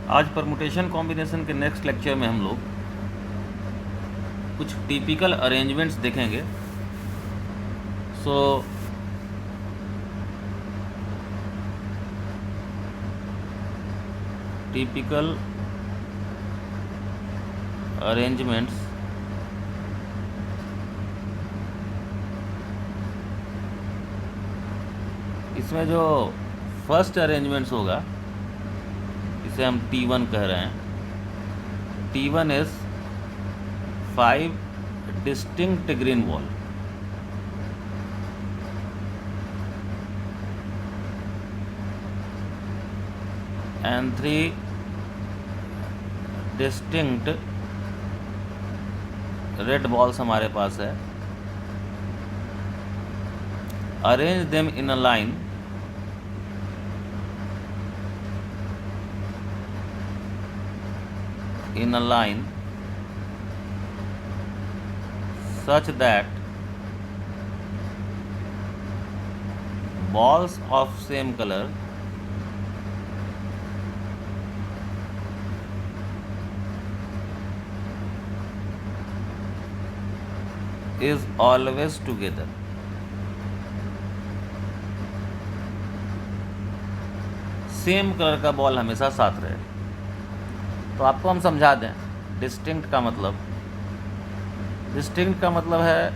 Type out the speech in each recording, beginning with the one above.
आज permutation combination के next lecture में हम लोग कुछ टिपिकल अरेंजमेंट्स देखेंगे। सो टिपिकल अरेंजमेंट्स इसमें जो फर्स्ट अरेंजमेंट्स होगा इसे हम T1 कह रहे हैं। T1 is 5 distinct green wall. And 3 distinct red balls हमारे पास है। Arrange them in a line such that balls of same color is always together। Same colour का बॉल हमेशा साथ रहे। तो आपको हम समझा दें, डिस्टिंक्ट का मतलब है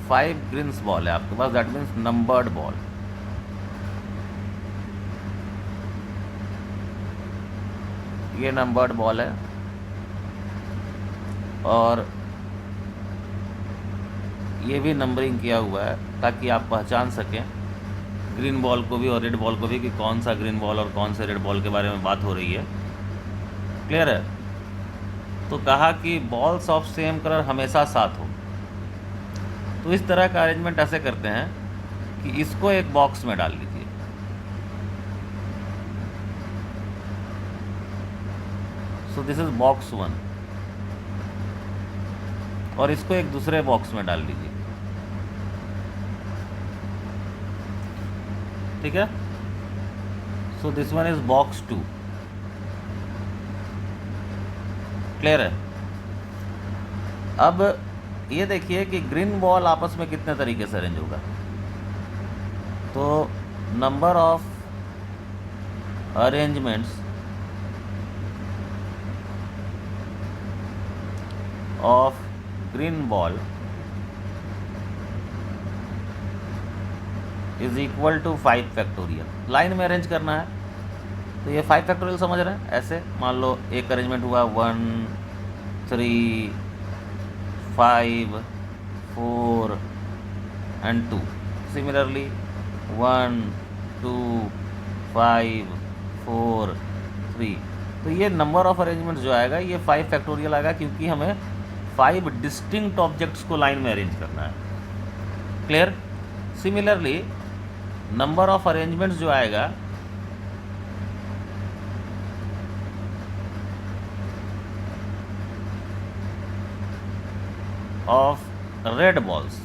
5 ग्रीन्स बॉल है आपके पास, दैट मीन्स नंबर्ड बॉल। ये नंबर्ड बॉल है और ये भी नंबरिंग किया हुआ है ताकि आप पहचान सकें ग्रीन बॉल को भी और रेड बॉल को भी कि कौन सा ग्रीन बॉल और कौन से रेड बॉल के बारे में बात हो रही है। क्लियर है? तो कहा कि बॉल्स ऑफ सेम कलर हमेशा साथ हो। तो इस तरह का अरेंजमेंट ऐसे करते हैं कि इसको एक बॉक्स में डाल लीजिए, सो दिस इज बॉक्स 1, और इसको एक दूसरे बॉक्स में डाल लीजिए। ठीक है? So this one is box 2। Clear है? अब ये देखिए कि ग्रीन बॉल आपस में कितने तरीके से अरेंज होगा। तो number of arrangements of green ball is equal to 5 factorial. Line में अरेंज करना है तो ये 5 फैक्टोरियल समझ रहे हैं। ऐसे मान लो एक अरेंजमेंट हुआ 1 3 5 4 एंड 2। सिमिलरली 1 2 5 4 3। तो ये नंबर ऑफ अरेंजमेंट्स जो आएगा ये 5 फैक्टोरियल आएगा, क्योंकि हमें 5 डिस्टिंक्ट ऑब्जेक्ट्स को लाइन में अरेंज करना है। Clear? Similarly number of arrangements जो आएगा ऑफ रेड बॉल्स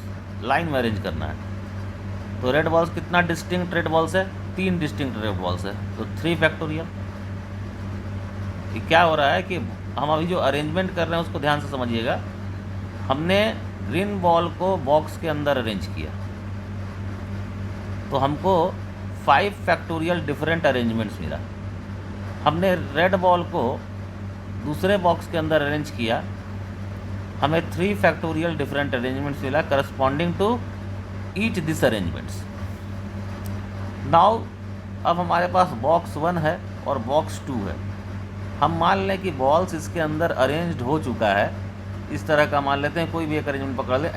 लाइन में अरेंज करना है। तो रेड बॉल्स कितना डिस्टिंक्ट रेड बॉल्स है? 3 डिस्टिंक्ट रेड बॉल्स है, तो 3 फैक्टोरियल। ये क्या हो रहा है कि हम अभी जो अरेंजमेंट कर रहे हैं उसको ध्यान से समझिएगा। हमने ग्रीन बॉल को बॉक्स के अंदर अरेंज किया तो हमको 5 फैक्टोरियल डिफरेंट अरेंजमेंट्स मिला। हमने रेड बॉल को दूसरे बॉक्स के अंदर अरेंज किया, हमें 3 फैक्टोरियल डिफरेंट अरेंजमेंट्स मिला corresponding to each this arrangements. Now अब हमारे पास बॉक्स 1 है और बॉक्स 2 है। हम मान लें कि बॉल्स इसके अंदर अरेंज्ड हो चुका है। इस तरह का मान लेते हैं, कोई भी एक अरेंजमेंट पकड़ ले।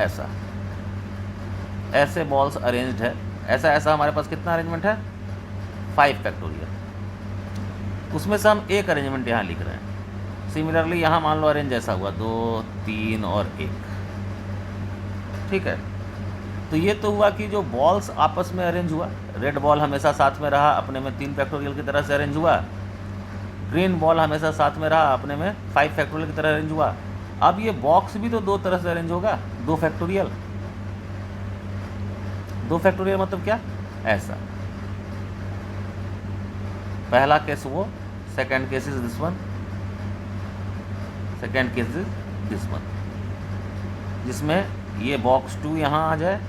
ऐसे बॉल्स अरेंज्ड है। ऐसा हमारे पास कितना अरेंजमेंट है? 5 फैक्टोरियल। उसमें से हम एक अरेंजमेंट यहाँ लिख रहे हैं। सिमिलरली यहाँ मान लो अरेंज ऐसा हुआ 2 3 और 1। ठीक है? तो ये तो हुआ कि जो बॉल्स आपस में अरेंज हुआ। रेड बॉल हमेशा साथ में रहा, अपने में 3 फैक्टोरियल की तरह से अरेंज हुआ। ग्रीन बॉल हमेशा साथ में रहा, अपने में 5 फैक्टोरियल की तरह अरेंज हुआ। अब ये बॉक्स भी तो 2 तरह से अरेंज होगा, 2 फैक्टोरियल। 2 फैक्टोरियल मतलब क्या? ऐसा। पहला केस वो second case is this one, second case is this one, जिसमें ये बॉक्स 2 यहाँ आ जाए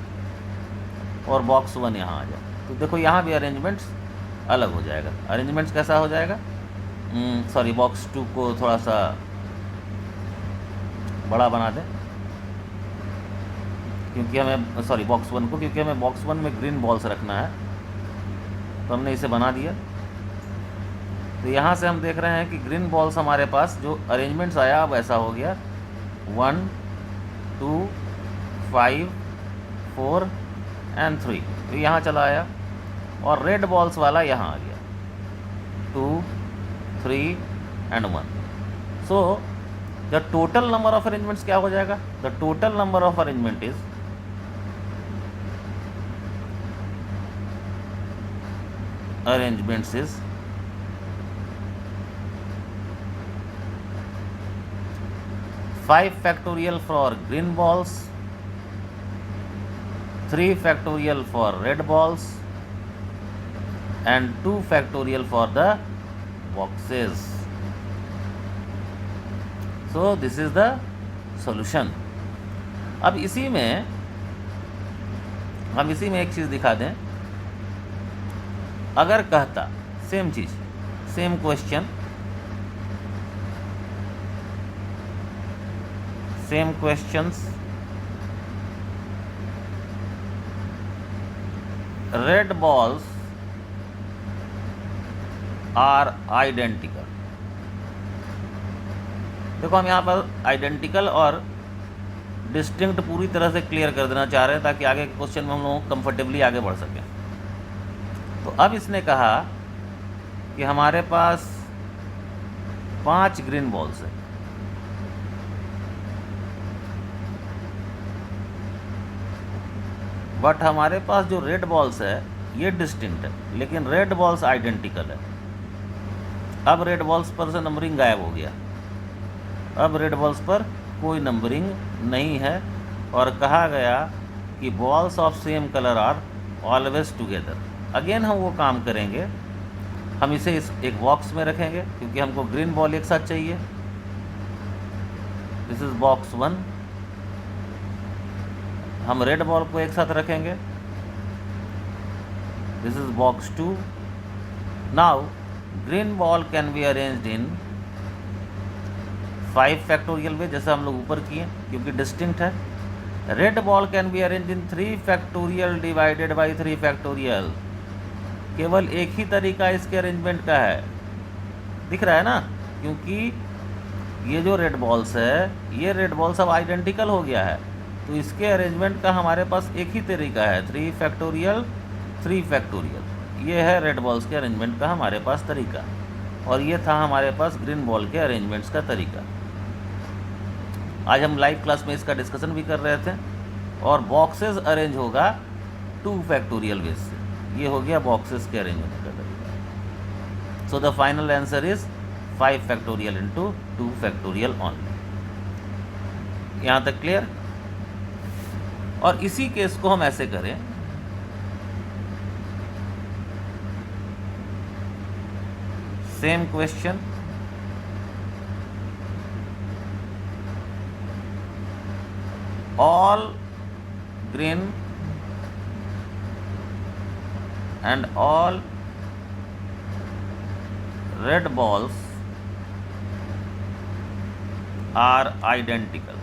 और बॉक्स 1 यहाँ आ जाए। तो देखो यहाँ भी अरेंजमेंट्स अलग हो जाएगा। अरेंजमेंट्स कैसा हो जाएगा, सॉरी बॉक्स 2 को थोड़ा सा बड़ा बना दें, क्योंकि हमें सॉरी बॉक्स 1 को, क्योंकि हमें बॉक्स 1 में ग्रीन बॉल्स रखना है, तो हमने इसे बना दिया। तो यहाँ से हम देख रहे हैं कि ग्रीन बॉल्स हमारे पास जो अरेंजमेंट्स आया अब ऐसा हो गया 1 2 5 4 एंड 3, तो यहाँ चला आया। और रेड बॉल्स वाला यहाँ आ गया 2 3 and 1। So the total number of arrangements क्या हो जाएगा, the total number of arrangement is arrangements is 5 factorial for green balls, 3 factorial for red balls and 2 factorial for the boxes. So this is the solution. अब इसी में हम एक चीज़ दिखा दें। अगर कहता सेम चीज़, same question, same questions, red balls are identical. देखो हम यहाँ पर आइडेंटिकल और डिस्टिंक्ट पूरी तरह से क्लियर कर देना चाह रहे हैं ताकि आगे के क्वेश्चन में हम लोग कंफर्टेबली आगे बढ़ सकें। तो अब इसने कहा कि हमारे पास 5 ग्रीन बॉल्स हैं, बट हमारे पास जो रेड बॉल्स है ये डिस्टिंक्ट है, लेकिन रेड बॉल्स आइडेंटिकल है। अब रेड बॉल्स पर से नंबरिंग गायब हो गया, अब रेड बॉल्स पर कोई नंबरिंग नहीं है, और कहा गया कि balls of same colour are always together. Again हम वो काम करेंगे, हम इसे इस एक बॉक्स में रखेंगे क्योंकि हमको ग्रीन बॉल एक साथ चाहिए। This is box 1। हम रेड बॉल को एक साथ रखेंगे, this is box 2। Now green ball can be arranged in 5 factorial way, जैसे हम लोग ऊपर किए क्योंकि डिस्टिंक्ट है। Red ball can be arranged in 3 factorial divided by 3 factorial. केवल एक ही तरीका इसके अरेंजमेंट का है, दिख रहा है ना, क्योंकि ये जो रेड बॉल्स है, ये रेड बॉल्स अब आइडेंटिकल हो गया है, तो इसके अरेंजमेंट का हमारे पास एक ही तरीका है, 3 फैक्टोरियल 3 फैक्टोरियल। ये है रेड बॉल्स के अरेंजमेंट का हमारे पास तरीका, और ये था हमारे पास ग्रीन बॉल के अरेंजमेंट्स का तरीका। आज हम लाइव क्लास में इसका डिस्कशन भी कर रहे थे। और बॉक्सेस अरेंज होगा 2 फैक्टोरियल वेज से, ये हो गया बॉक्सेस के अरेंजमेंट का तरीका। So the final answer is 5 factorial into 2 factorial only. यहाँ तक क्लियर। और इसी केस को हम ऐसे करें, same question, all green and all red balls are identical।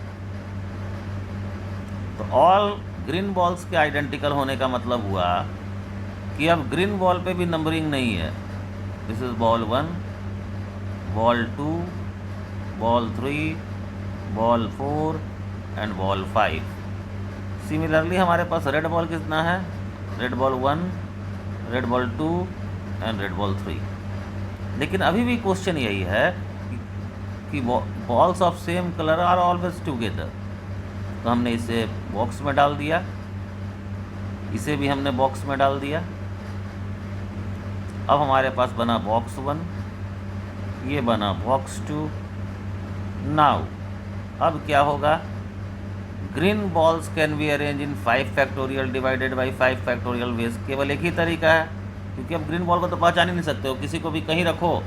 तो all ग्रीन बॉल्स के आइडेंटिकल होने का मतलब हुआ कि अब ग्रीन बॉल पे भी नंबरिंग नहीं है। This is ball 1, ball 2, ball 3, ball 4 and ball 5। Similarly हमारे पास रेड बॉल कितना है, red ball 1, red ball 2 and red ball 3। लेकिन अभी भी क्वेश्चन यही है कि balls of same colour are always together. तो हमने इसे बॉक्स में डाल दिया, इसे भी हमने बॉक्स में डाल दिया। अब हमारे पास बना बॉक्स 1, ये बना बॉक्स 2। नाउ अब क्या होगा, green balls can be arrange in 5 factorial divided by 5 factorial veg. केवल एक ही तरीका है, क्योंकि अब ग्रीन बॉल को तो पहचान ही नहीं सकते हो, किसी को भी कहीं रखो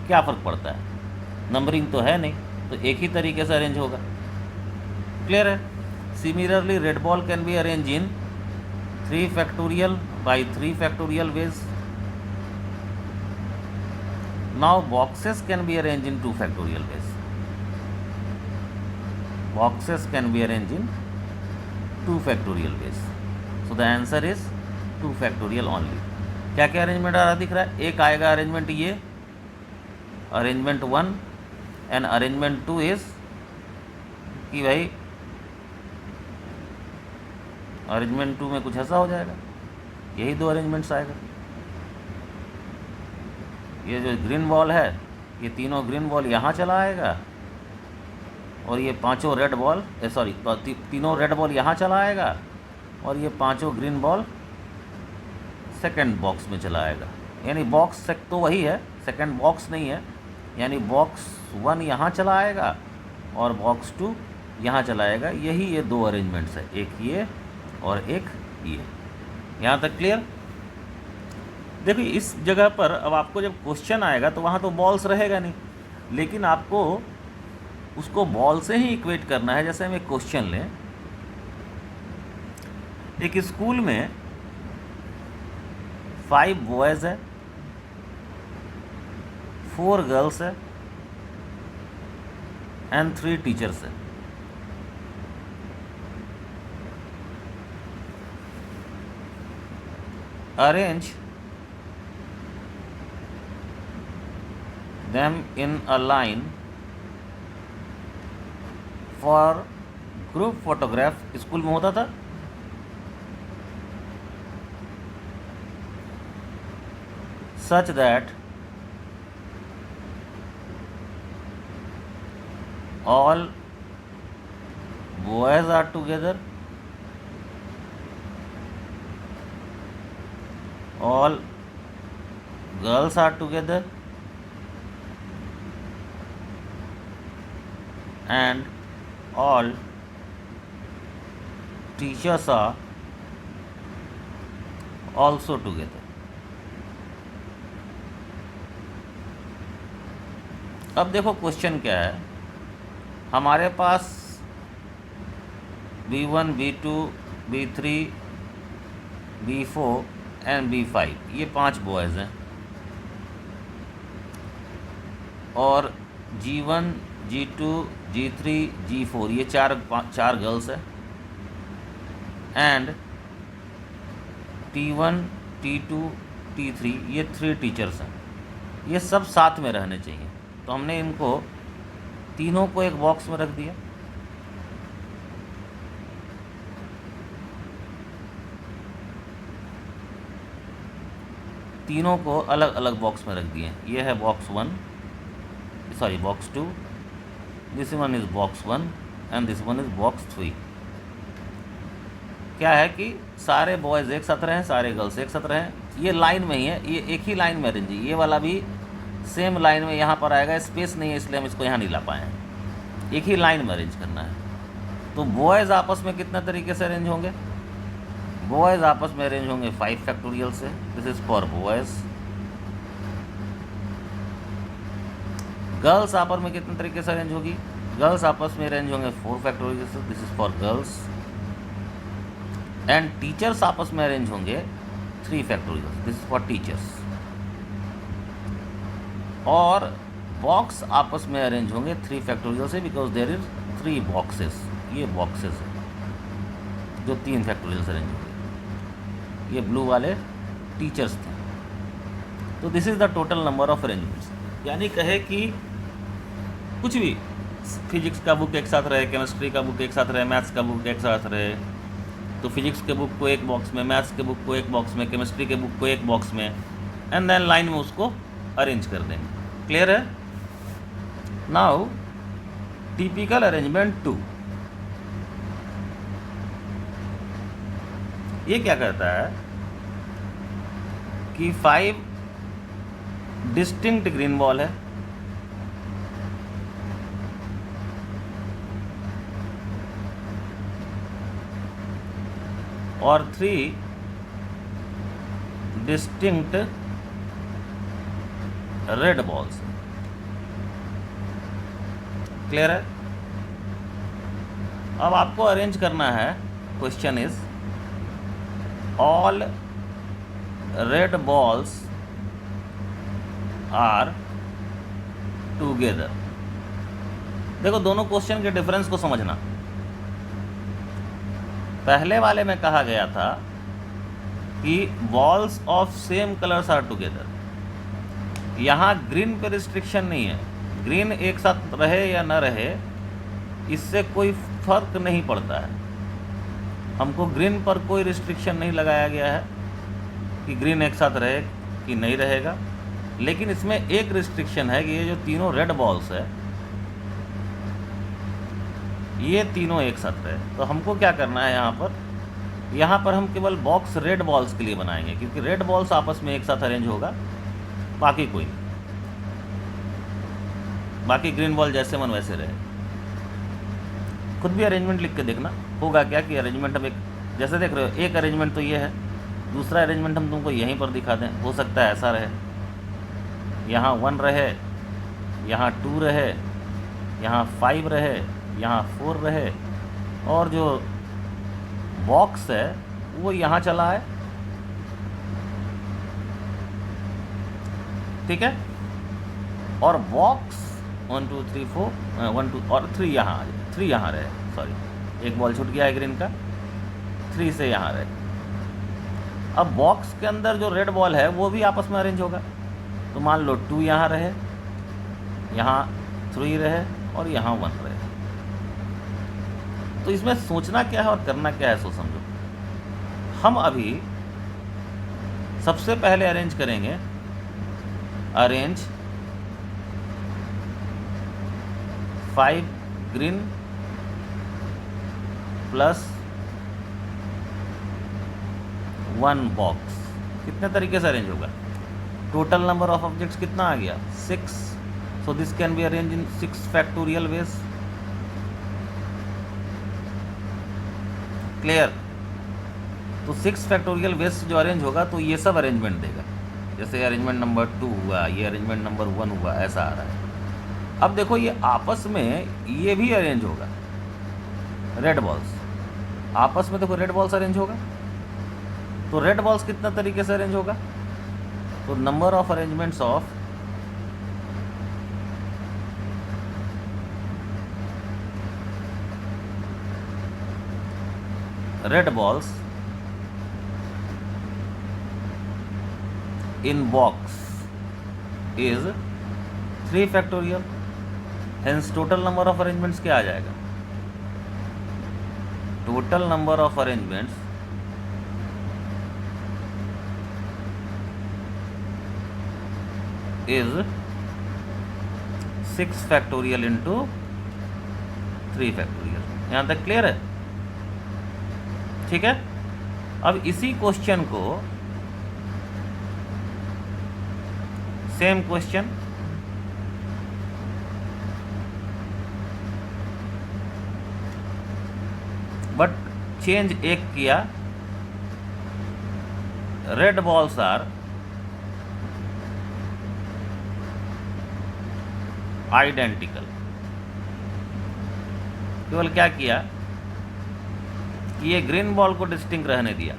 क्या फ़र्क पड़ता है, नंबरिंग तो है नहीं, तो एक ही तरीके से अरेंज होगा। क्लियर है? Similarly red ball can be arrange in 3 factorial by 3 factorial ways. Now boxes can be arranged in 2 factorial ways. Boxes can be arranged in 2 factorial ways. So the answer is 2 factorial only. क्या क्या arrangement आ रहा दिख रहा है? एक आएगा arrangement ये, arrangement 1, and arrangement 2 is कि भाई अरेंजमेंट 2 में कुछ ऐसा हो जाएगा, यही 2 अरेंजमेंट्स आएगा। ये जो ग्रीन बॉल है, ये तीनों ग्रीन बॉल यहाँ चला आएगा, और ये पांचों रेड बॉल तीनों रेड बॉल यहाँ चला आएगा, और ये पांचों ग्रीन बॉल सेकंड बॉक्स में चला आएगा। यानी बॉक्स तो वही है, सेकंड बॉक्स नहीं है, यानी बॉक्स 1 यहाँ चला आएगा और बॉक्स 2 यहाँ चला आएगा। यही ये 2 अरेंजमेंट्स है, एक ये और एक ये। यहाँ तक क्लियर? देखिए इस जगह पर अब आपको जब क्वेश्चन आएगा तो वहाँ तो बॉल्स रहेगा नहीं, लेकिन आपको उसको बॉल से ही इक्वेट करना है। जैसे हम एक क्वेश्चन लें, एक स्कूल में 5 बॉयज़ है, 4 गर्ल्स है एंड 3 टीचर्स है। Arrange them in a line for group photograph। School में होता था, such that all boys are together, all girls are together, and all teachers are also together। अब देखो क्वेश्चन क्या है, हमारे पास B1, B2, B3, B4 and B5 ये 5 boys हैं, और G1, G2, G3, G4 ये चार गर्ल्स है, एंड T1, T2, T3 ये 3 टीचर्स हैं। ये सब साथ में रहने चाहिए, तो हमने इनको तीनों को एक बॉक्स में रख दिया। तीनों को अलग अलग बॉक्स में रख दिए। ये है box 2, this one is box 1 and this one is box 3। क्या है कि सारे बॉयज़ एक साथ रहें, सारे गर्ल्स एक साथ रहें। ये लाइन में ही है, ये एक ही लाइन में अरेंज है। ये वाला भी सेम लाइन में यहाँ पर आएगा, स्पेस नहीं है इसलिए हम इसको यहाँ नहीं ला पाए हैं। एक ही लाइन में अरेंज करना है। तो बॉयज़ आपस में कितना तरीके से अरेंज होंगे? बॉयज़ आपस में अरेंज होंगे 5 फैक्टोरियल से, this is for boys. Girls आपस में कितने तरीके से अरेंज होगी? गर्ल्स आपस में अरेंज होंगे 4 फैक्टोरियल से, this is for girls. And teachers आपस में अरेंज होंगे 3 factorial, this is for teachers. और बॉक्स आपस में अरेंज होंगे 3 फैक्टोरियल से, बिकॉज देयर इज 3 बॉक्सेस। ये बॉक्सेस हैं जो 3 फैक्टोरियल से अरेंज होंगे। ये ब्लू वाले टीचर्स थे। तो this is the total number of arrangements. यानी कहे कि कुछ भी, फिजिक्स का बुक एक साथ रहे, केमिस्ट्री का बुक एक साथ रहे, मैथ्स का बुक एक साथ रहे, तो फिजिक्स के बुक को एक बॉक्स में, मैथ्स के बुक को एक बॉक्स में, केमिस्ट्री के बुक को एक बॉक्स में, एंड देन लाइन में उसको अरेंज कर देंगे। क्लियर है? Now typical arrangement 2। ये क्या करता है कि 5 डिस्टिंक्ट ग्रीन बॉल है, और 3 डिस्टिंक्ट रेड बॉल्स। क्लियर है? अब आपको अरेंज करना है, question is all red balls are together. देखो दोनों क्वेश्चन के डिफरेंस को समझना। पहले वाले में कहा गया था कि balls of same colours are together. यहाँ ग्रीन पे रिस्ट्रिक्शन नहीं है, ग्रीन एक साथ रहे या न रहे इससे कोई फर्क नहीं पड़ता है। हमको ग्रीन पर कोई रिस्ट्रिक्शन नहीं लगाया गया है कि ग्रीन एक साथ रहे कि नहीं रहेगा, लेकिन इसमें एक रिस्ट्रिक्शन है कि ये जो तीनों रेड बॉल्स है ये तीनों एक साथ रहे। तो हमको क्या करना है, यहाँ पर हम केवल बॉक्स रेड बॉल्स के लिए बनाएंगे, क्योंकि रेड बॉल्स आपस में एक साथ अरेंज होगा, बाकी कोई नहीं। बाकी ग्रीन बॉल जैसे मन वैसे रहे। खुद भी अरेंजमेंट लिख के देखना, होगा क्या कि अरेंजमेंट हम एक जैसे देख रहे हो, एक अरेंजमेंट तो ये है, दूसरा अरेंजमेंट हम तुमको यहीं पर दिखा दें। हो सकता है ऐसा रहे, यहाँ 1 रहे, यहाँ 2 रहे, यहाँ 5 रहे, यहाँ 4 रहे, और जो बॉक्स है वो यहाँ चला है। ठीक है, और बॉक्स 1 2 3 4 1 2 और 3 यहाँ आ जाए, 3 यहाँ रहे, सॉरी एक बॉल छूट गया है ग्रीन का, 3 से यहाँ रहे। अब बॉक्स के अंदर जो रेड बॉल है वो भी आपस में अरेंज होगा। तो मान लो 2 यहाँ रहे, यहाँ 3 रहे और यहाँ 1 रहे। तो इसमें सोचना क्या है और करना क्या है सो समझो। हम अभी सबसे पहले अरेंज करेंगे, अरेंज 5 ग्रीन प्लस 1 बॉक्स। कितने तरीके से अरेंज होगा? टोटल नंबर ऑफ ऑब्जेक्ट्स कितना आ गया? 6। So this can be arrange in 6 factorial veg. Clear? तो 6 फैक्टोरियल वेज से जो अरेंज होगा तो ये सब अरेंजमेंट देगा। जैसे अरेंजमेंट नंबर 2 हुआ, ये अरेंजमेंट नंबर 1 हुआ, ऐसा आ रहा है। अब देखो ये आपस में ये भी अरेंज होगा, रेड बॉल्स आपस में, देखो रेड बॉल्स अरेंज होगा। तो रेड बॉल्स कितना तरीके से अरेंज होगा? तो number of arrangements of red balls in box is 3 factorial. Hence total number of arrangements क्या आ जाएगा? Total number of arrangements is 6 factorial into 3 factorial. यहाँ तक क्लियर है? ठीक है। अब इसी क्वेश्चन को, सेम क्वेश्चन बट चेंज एक किया, रेड बॉल्स आर आइडेंटिकल। केवल क्या किया कि ये ग्रीन बॉल को डिस्टिंक्ट रहने दिया,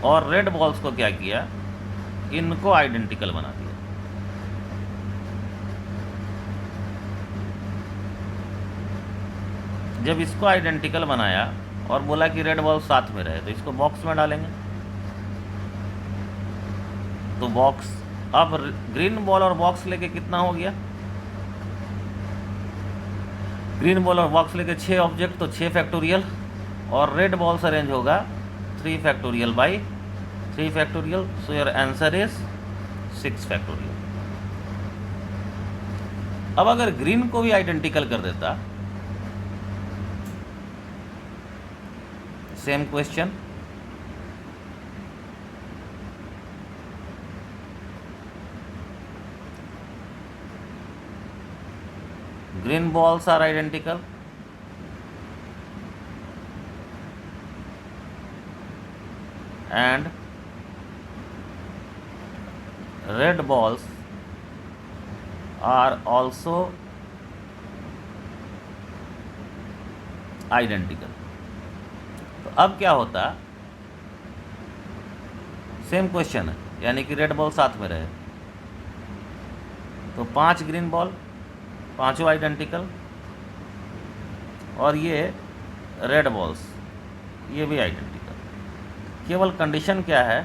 और रेड बॉल्स को क्या किया, इनको आइडेंटिकल बना दिया। जब इसको आइडेंटिकल बनाया और बोला कि रेड बॉल साथ में रहे, तो इसको बॉक्स में डालेंगे। तो बॉक्स, अब ग्रीन बॉल और बॉक्स लेके कितना हो गया? ग्रीन बॉल और बॉक्स लेके 6 ऑब्जेक्ट, तो 6 फैक्टोरियल, और रेड बॉल्स अरेंज होगा 3 factorial by 3 factorial. So your answer is 6 factorial. अब अगर ग्रीन को भी आइडेंटिकल कर देता, same question, green balls are identical and red balls are also identical. तो अब क्या होता, सेम क्वेश्चन है, यानी कि रेड बॉल साथ में रहे, तो 5 ग्रीन बॉल, पांचों आइडेंटिकल, और ये रेड बॉल्स ये भी आइडेंटिकल। केवल कंडीशन क्या है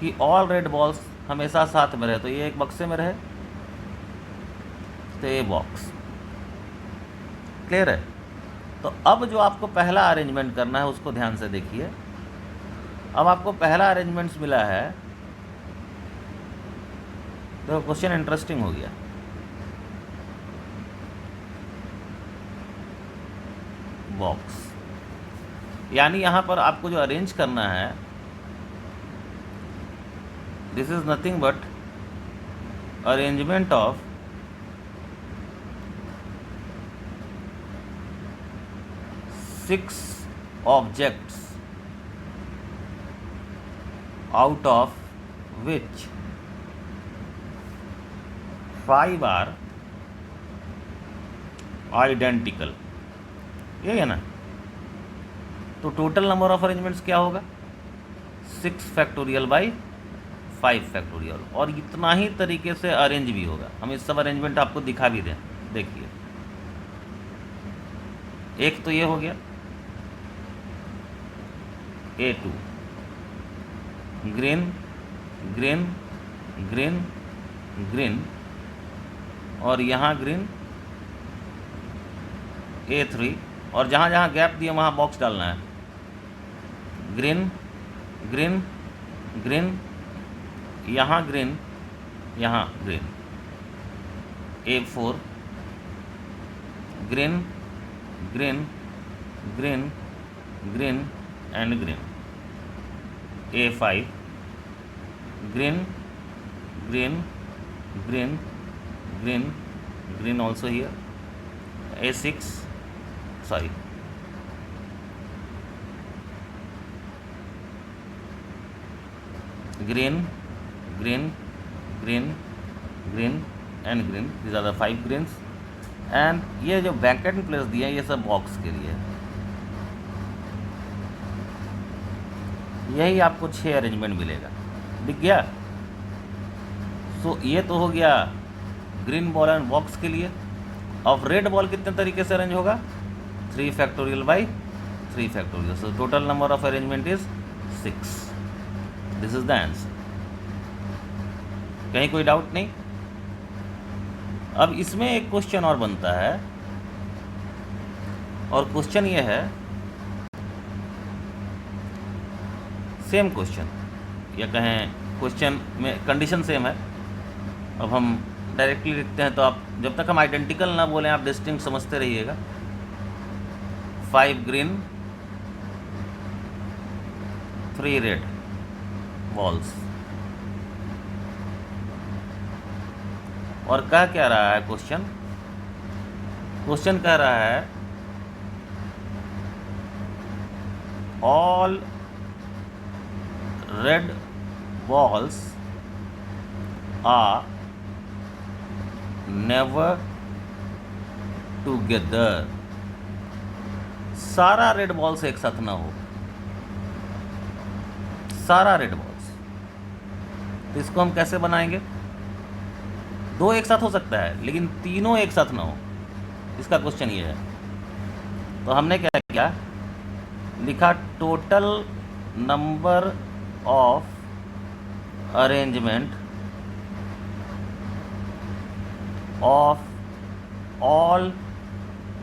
कि ऑल रेड बॉल्स हमेशा साथ में रहे, तो ये एक बक्से में रहे, तो ये बॉक्स। क्लियर है? तो अब जो आपको पहला अरेंजमेंट करना है उसको ध्यान से देखिए। अब आपको पहला अरेंजमेंट्स मिला है, तो क्वेश्चन इंटरेस्टिंग हो गया। बॉक्स, यानी यहां पर आपको जो अरेंज करना है, this is nothing but arrangement of six objects out of which 5 are identical। ये है ना? तो टोटल नंबर ऑफ अरेंजमेंट्स क्या होगा? 6 फैक्टोरियल बाई 5 फैक्टोरियल, और इतना ही तरीके से अरेंज भी होगा। हम इस सब अरेंजमेंट आपको दिखा भी दें, देखिए। एक तो ये हो गया A2, green green green green, और यहाँ ग्रीन A3, और जहाँ जहाँ गैप दिए वहाँ बॉक्स डालना है। ग्रीन ग्रीन ग्रीन, यहाँ ग्रीन, यहाँ green. A4, green green green green and green. A5, green green green green green also here। A6, sorry, green green green green and green, these are the 5 greens। And ये जो bracket में place दिए हैं ये सब box के लिए। यही आपको 6 अरेंजमेंट मिलेगा, दिख गया? सो ये तो हो गया ग्रीन बॉल एंड बॉक्स के लिए। अब रेड बॉल कितने तरीके से अरेंज होगा? 3 factorial by 3 factorial, so total number of arrangement is 6। This is the answer. कहीं कोई डाउट नहीं? अब इसमें एक क्वेश्चन और बनता है, और क्वेश्चन ये है, सेम क्वेश्चन, या कहें क्वेश्चन में कंडीशन सेम है। अब हम डायरेक्टली लिखते हैं, तो आप जब तक हम आइडेंटिकल ना बोलें आप डिस्टिंक्ट समझते रहिएगा। 5 ग्रीन 3 रेड बॉल्स, और कह क्या रहा है क्वेश्चन? क्वेश्चन कह रहा है all red balls are never together. सारा रेड बॉल्स एक साथ ना हो, सारा रेड बॉल्स। तो इसको हम कैसे बनाएंगे? 2 एक साथ हो सकता है, लेकिन तीनों एक साथ ना हो, इसका क्वेश्चन ये है। तो हमने क्या किया, लिखा total number of arrangement of all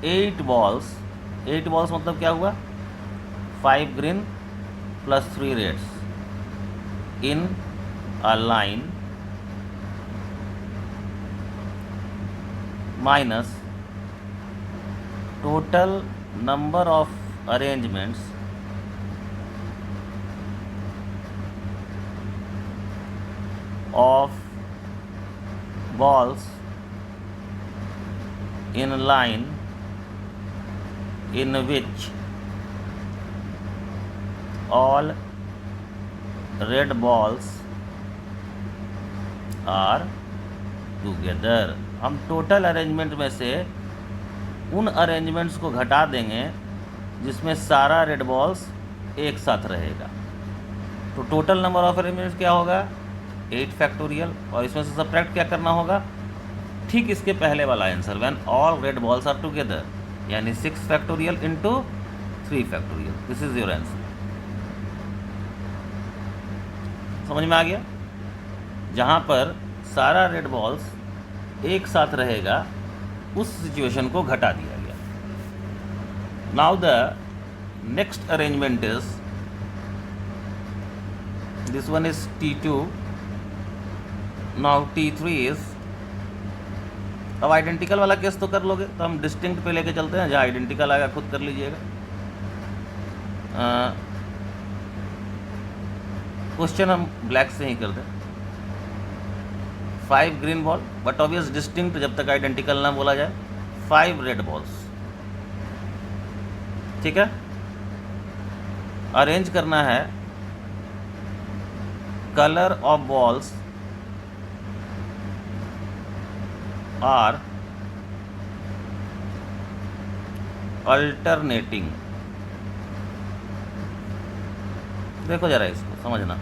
8 balls. 8 balls मतलब क्या हुआ? 5 green plus 3 reds in a line minus total number of arrangements of balls in a line in which all red balls are together. हम total arrangement में से उन arrangements को घटा देंगे जिसमें सारा रेड बॉल्स एक साथ रहेगा। तो टोटल नंबर ऑफ अरेंजमेंट्स क्या होगा 8 फैक्टोरियल, और इसमें से सब्ट्रैक्ट क्या करना होगा ठीक इसके पहले वाला answer, when all red balls are together, यानी 6 factorial into 3 factorial. This is your answer. समझ में आ गया? जहाँ पर सारा रेड बॉल्स एक साथ रहेगा उस सिचुएशन को घटा दिया गया। Now the next arrangement is, this one is T2, now T3 is. अब आइडेंटिकल वाला केस तो कर लोगे, तो हम डिस्टिंक्ट पे लेके चलते हैं, जहाँ आइडेंटिकल आएगा खुद कर लीजिएगा। क्वेश्चन हम ब्लैक से ही कर दें। 5 green ball, but obvious distinct जब तक आइडेंटिकल ना बोला जाए। 5 रेड बॉल्स, ठीक है। अरेंज करना है colour of balls are alternating. देखो जरा इसको समझना।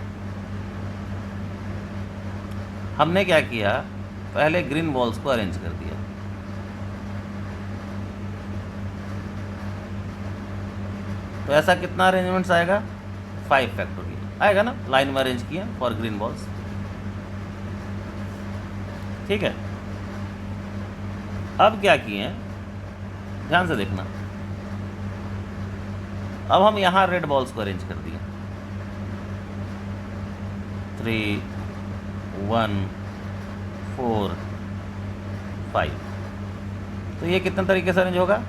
हमने क्या किया, पहले ग्रीन बॉल्स को अरेंज कर दिया, तो ऐसा कितना अरेंजमेंट्स आएगा 5 फैक्टोरियल आएगा ना, लाइन में अरेंज किया फॉर ग्रीन बॉल्स, ठीक है। अब क्या किए, ध्यान से देखना। अब हम यहाँ रेड बॉल्स को अरेंज कर दिए, 3, 1, 4, 5। तो ये कितने तरीके से अरेंज होगा,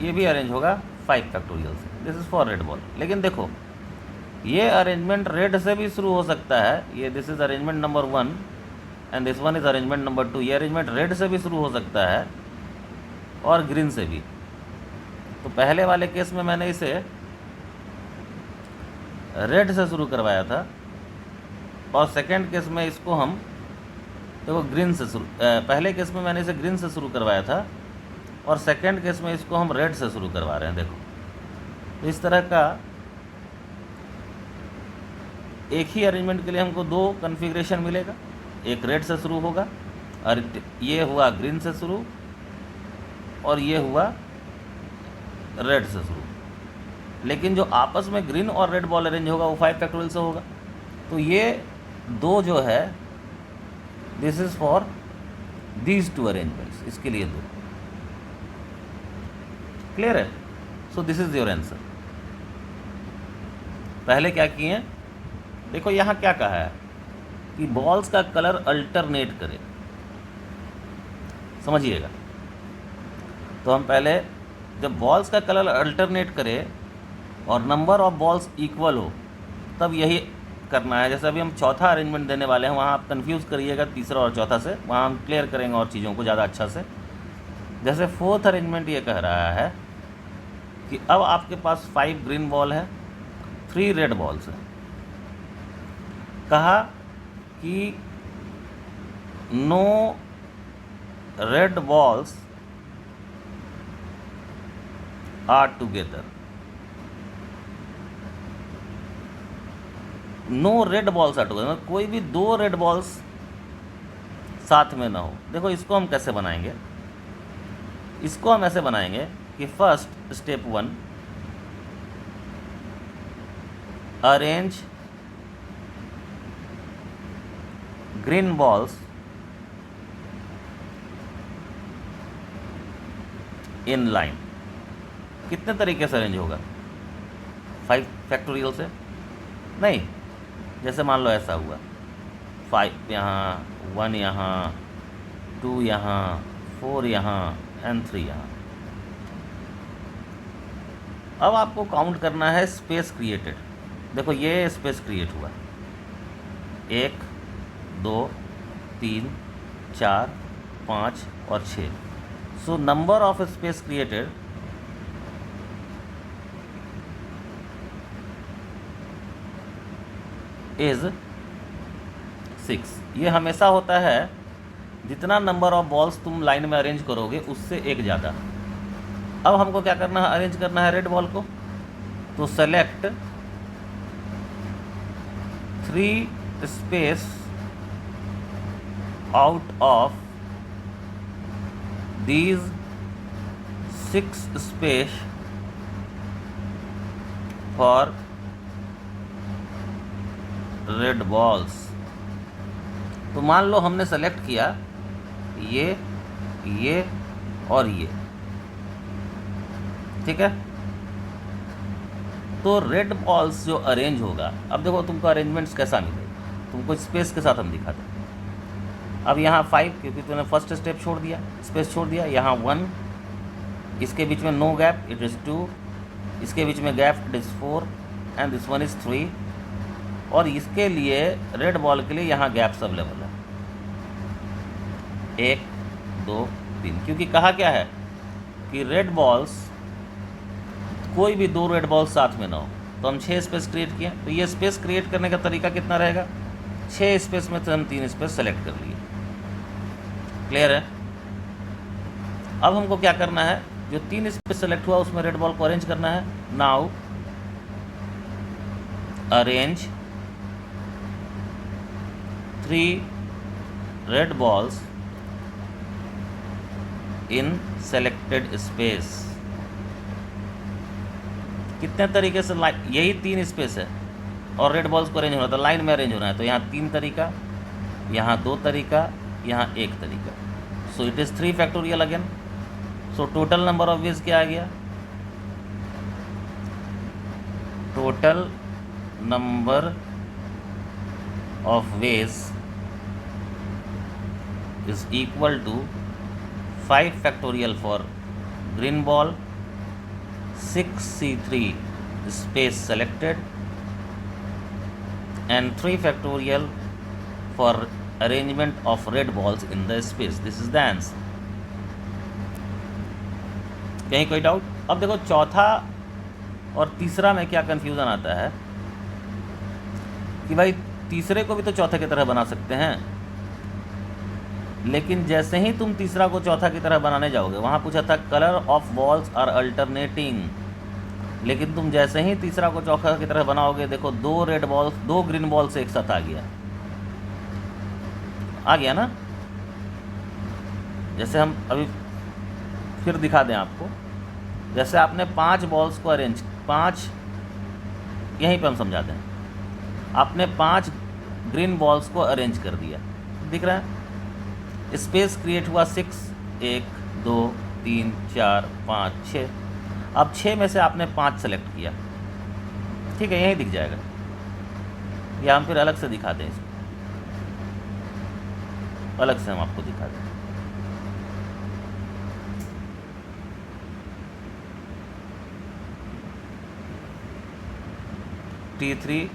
ये भी अरेंज होगा 5 फैक्टोरियल से। This is for red ball. लेकिन देखो ये अरेंजमेंट रेड से भी शुरू हो सकता है, ये this is arrangement number 1 and this one is arrangement number 2। ये अरेंजमेंट रेड से भी शुरू हो सकता है और ग्रीन से भी। तो पहले वाले केस में मैंने इसे रेड से शुरू करवाया था, और सेकेंड केस में इसको हम देखो ग्रीन से शुरू, पहले केस में मैंने इसे ग्रीन से शुरू करवाया था, और सेकेंड केस में इसको हम रेड से शुरू करवा रहे हैं। देखो तो इस तरह का एक ही अरेंजमेंट के लिए हमको 2 कन्फिग्रेशन मिलेगा, एक रेड से शुरू होगा और ये हुआ ग्रीन से शुरू, और ये हुआ रेड से शुरू। लेकिन जो आपस में ग्रीन और रेड बॉल अरेंज होगा वो 5 फैक्टोरियल से होगा। तो ये 2 जो है this is for these 2 arrangements, इसके लिए 2। क्लियर है? So this is your answer. पहले क्या किए, देखो यहाँ क्या कहा है कि बॉल्स का कलर अल्टरनेट करे, समझिएगा। तो हम पहले जब बॉल्स का कलर अल्टरनेट करे और नंबर ऑफ बॉल्स इक्वल हो तब यही करना है। जैसे अभी हम चौथा अरेंजमेंट देने वाले हैं, वहाँ आप कंफ्यूज करिएगा तीसरा और चौथा से, वहाँ हम क्लियर करेंगे और चीज़ों को ज़्यादा अच्छा से। जैसे 4th अरेंजमेंट ये कह रहा है कि अब आपके पास 5 ग्रीन बॉल है, 3 रेड बॉल्स हैं। कहा कि no red balls are together. No red balls are together, कोई भी 2 रेड बॉल्स साथ में ना हो। देखो इसको हम कैसे बनाएंगे, इसको हम ऐसे बनाएंगे कि first step 1, arrange green balls in line. कितने तरीके से अरेंज होगा, 5 फैक्टोरियल से नहीं। जैसे मान लो ऐसा हुआ, 5 यहाँ, 1 यहाँ, 2 यहाँ, 4 यहाँ एंड 3 यहाँ। अब आपको काउंट करना है स्पेस क्रिएटेड। देखो ये स्पेस क्रिएट हुआ, 1, 2, 3, 4, 5 और 6। So number of space created is 6। ये हमेशा होता है जितना नंबर ऑफ बॉल्स तुम लाइन में अरेंज करोगे उससे एक ज़्यादा। अब हमको क्या करना है, अरेंज करना है रेड बॉल को। तो select 3 space out of these 6 space for red balls। तो मान लो हमने सेलेक्ट किया ये और ये, ठीक है। तो रेड बॉल्स जो अरेंज होगा, अब देखो तुमको अरेंजमेंट्स कैसा मिलेगा, तुमको स्पेस के साथ हम दिखाते हैं। अब यहाँ 5 क्योंकि तूने फर्स्ट स्टेप छोड़ दिया, स्पेस छोड़ दिया, यहाँ 1, इसके बीच में नो गैप, इट इज़ 2, इसके बीच में gap, it is 4 and this one is 3। और इसके लिए रेड बॉल के लिए यहाँ गैप्स अवेलेबल है 1 2 3, क्योंकि कहा क्या है कि रेड बॉल्स, कोई भी 2 रेड बॉल्स साथ में ना हो। तो हम 6 स्पेस क्रिएट किए। तो ये स्पेस क्रिएट करने का तरीका कितना रहेगा, 6 स्पेस में से हम 3 स्पेस सेलेक्ट कर लिए। क्लियर है। अब हमको क्या करना है, जो 3 स्पेस सेलेक्ट हुआ उसमें रेड बॉल को अरेंज करना है। Now arrange 3 red balls in selected space. कितने तरीके से, यही 3 स्पेस है और रेड बॉल्स को अरेंज होना था, लाइन में अरेंज होना है। तो यहाँ 3 तरीका, यहाँ 2 तरीका, यहाँ 1 तरीका। So it is 3 factorial again. So total number of ways क्या आ गया, total number of ways is equal to 5 factorial for green ball, 6C3 space selected and 3 factorial for arrangement of red balls in the space. This is the answer. कहीं कोई doubt? अब देखो चौथा और तीसरा में क्या कंफ्यूजन आता है कि भाई तीसरे को भी तो चौथे की तरह बना सकते हैं, लेकिन जैसे ही तुम तीसरा को चौथा की तरह बनाने जाओगे, वहाँ पूछा था colour of balls are alternating, लेकिन तुम जैसे ही तीसरा को चौथा की तरह बनाओगे, देखो 2 रेड बॉल्स 2 ग्रीन बॉल्स एक साथ आ गया ना। जैसे हम अभी फिर दिखा दें आपको, जैसे आपने 5 बॉल्स को अरेंज, 5 यहीं पे हम समझाते हैं, आपने 5 ग्रीन बॉल्स को अरेंज कर दिया, दिख रहा है, स्पेस क्रिएट हुआ 6, 1 2 3 4 5 6। अब 6 में से आपने 5 सेलेक्ट किया, ठीक है, यहीं दिख जाएगा, या हम फिर अलग से दिखाते हैं, इसको अलग से हम आपको दिखा दें। T3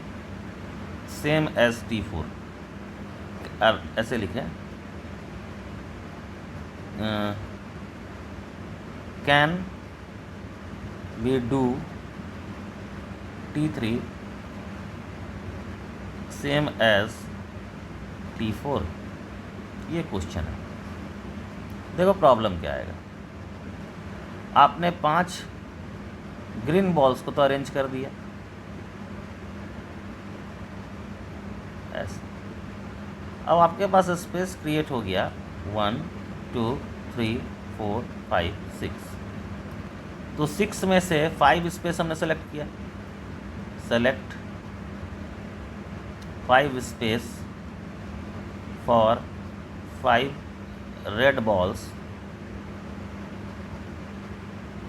सेम एज T4, ऐसे लिखें, can we do T3 same as T4, ये क्वेश्चन है। देखो प्रॉब्लम क्या आएगा, आपने 5 ग्रीन बॉल्स को तो अरेंज कर दिया ऐसे, अब आपके पास स्पेस क्रिएट हो गया 1 2 3 4 5 6। तो 6 में से 5 स्पेस हमने सेलेक्ट किया, select 5 space for 5 red balls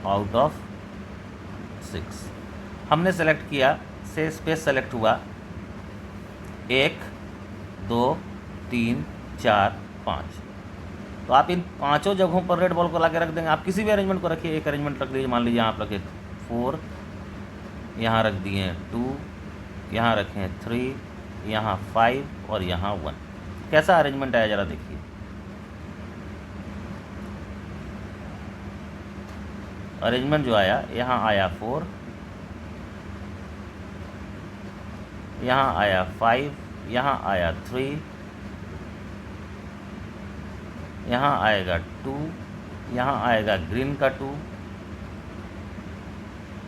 out of 6। हमने सेलेक्ट किया, से स्पेस सेलेक्ट हुआ 1 2 3 4 5। तो आप इन 5 जगहों पर रेड बॉल को ला के रख देंगे। आप किसी भी अरेंजमेंट को रखिए, एक अरेंजमेंट रख लीजिए, मान लीजिए यहाँ आप रखें 4, यहाँ रख दिए 2, यहाँ रखें 3, यहाँ 5 और यहाँ 1। कैसा अरेंजमेंट आया ज़रा देखिए। अरेंजमेंट जो आया, यहाँ आया 4, यहाँ आया 5, यहाँ आया 3, यहाँ आएगा 2, यहाँ आएगा ग्रीन का 2,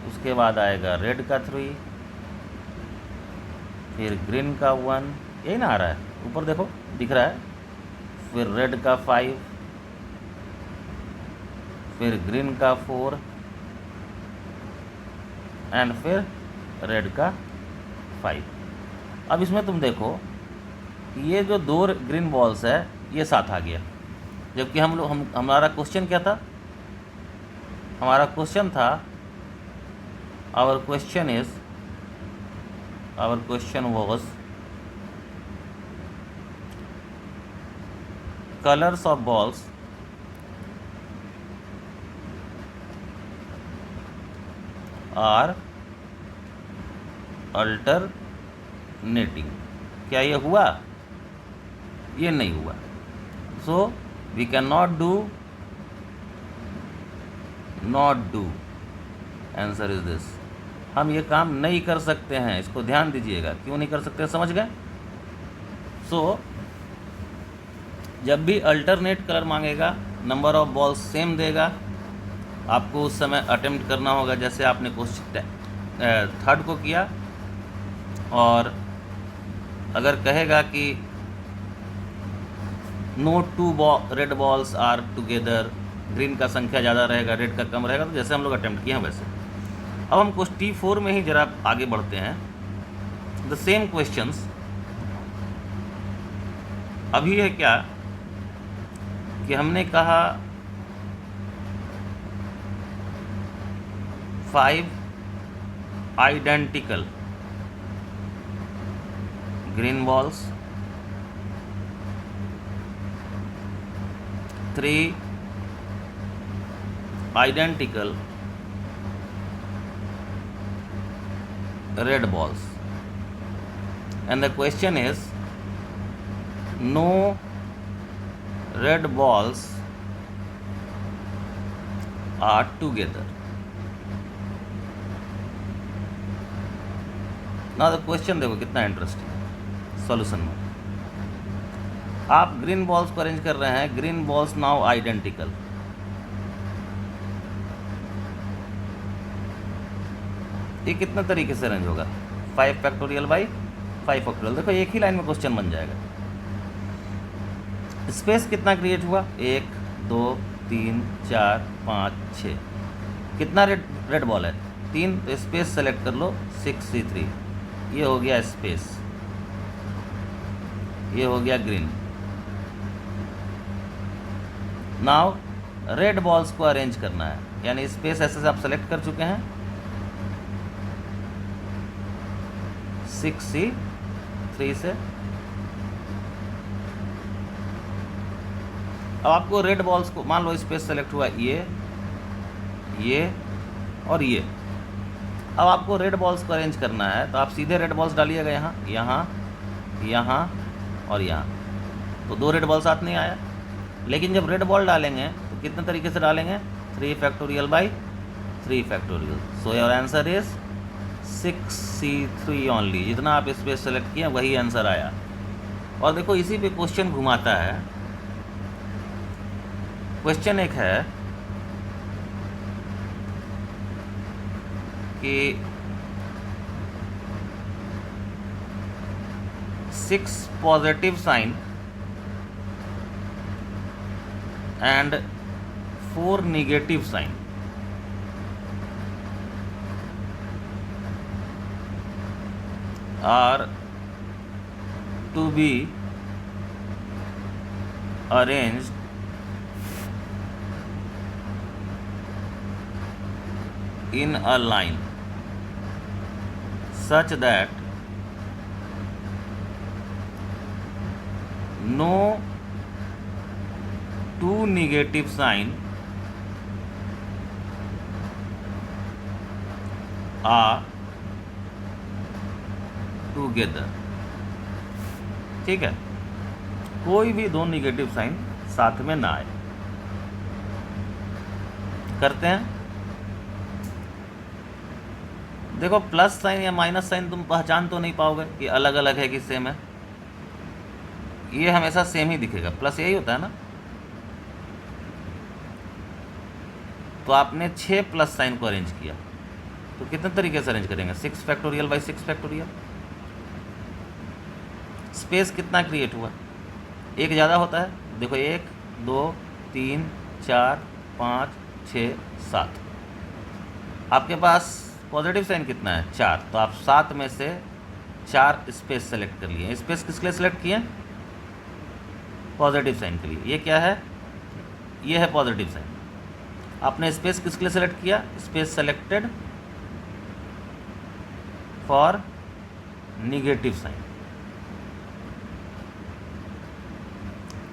उसके बाद आएगा रेड का 3, फिर ग्रीन का 1, यही ना आ रहा है, ऊपर देखो दिख रहा है, फिर रेड का 5, फिर ग्रीन का 4 एंड फिर रेड का 5। अब इसमें तुम देखो ये जो 2 ग्रीन बॉल्स है ये साथ आ गया, जबकि हमारा क्वेश्चन क्या था, हमारा क्वेश्चन था our question was colours of balls are alternating. क्या ये हुआ? ये नहीं हुआ। So we can not do answer is this. हम ये काम नहीं कर सकते हैं, इसको ध्यान दीजिएगा। क्यों नहीं कर सकते, समझ गए? सो जब भी अल्टरनेट कलर मांगेगा, नंबर ऑफ बॉल्स सेम देगा, आपको उस समय अटेम्प्ट करना होगा जैसे आपने क्वेश्चन 3rd को किया। और अगर कहेगा कि no 2 red balls are together, green का संख्या ज़्यादा रहेगा, रेड का कम रहेगा, तो जैसे हम लोग अटेम्प्ट किए हैं वैसे। अब हम T4 में ही जरा आगे बढ़ते हैं। द सेम क्वेश्चंस अभी है क्या कि हमने कहा 5 identical green balls, 3 identical red balls, and the question is no red balls are together. Now the question देखो कितना इंटरेस्टिंग है सॉल्यूशन में। आप ग्रीन बॉल्स को अरेंज कर रहे हैं, ग्रीन बॉल्स नाउ आइडेंटिकल, ये कितना तरीके से अरेंज होगा? 5 फैक्टोरियल बाई 5 फैक्टोरियल। देखो एक ही लाइन में क्वेश्चन बन जाएगा। स्पेस कितना क्रिएट हुआ? 1 2 3 4 5 6। कितना रेड बॉल है? 3। तो स्पेस सेलेक्ट कर लो 6C3। ये हो गया स्पेस, ये हो गया ग्रीन। नाउ रेड बॉल्स को अरेंज करना है, यानी स्पेस ऐसे से आप सेलेक्ट कर चुके हैं 6C3 से। अब आपको रेड बॉल्स को, मान लो स्पेस सेलेक्ट हुआ ये और ये। अब आपको रेड बॉल्स को अरेंज करना है, तो आप सीधे रेड बॉल्स डालिएगा यहाँ यहाँ यहाँ और यहाँ। तो 2 रेड बॉल साथ नहीं आया। लेकिन जब रेड बॉल डालेंगे तो कितने तरीके से डालेंगे? 3 factorial by 3 factorial. So your answer is 6C3 only. जितना आप स्पेस सेलेक्ट किए वही आंसर आया। और देखो इसी पे क्वेश्चन घुमाता है। क्वेश्चन एक है कि 6 positive sign and 4 negative sign are to be arranged in a line such that no 2 negative sign are together. ठीक है, कोई भी 2 निगेटिव साइन साथ में ना आए। करते हैं। देखो प्लस साइन या माइनस साइन तुम पहचान तो नहीं पाओगे कि अलग अलग है कि सेम है। ये हमेशा सेम ही दिखेगा। प्लस यही होता है ना, तो आपने 6 प्लस साइन को अरेंज किया, तो कितने तरीके से अरेंज करेंगे? 6 फैक्टोरियल बाई 6 फैक्टोरियल। स्पेस कितना क्रिएट हुआ? एक ज़्यादा होता है, देखो 1 2 3 4 5 6 7। आपके पास पॉजिटिव साइन कितना है? 4, तो आप 7 में से 4 स्पेस सेलेक्ट कर लिए। स्पेस किसके लिए सेलेक्ट किए? पॉजिटिव साइन के लिए। ये क्या है? ये है पॉजिटिव साइन। आपने स्पेस किसके लिए सेलेक्ट किया? Space selected for negative sign.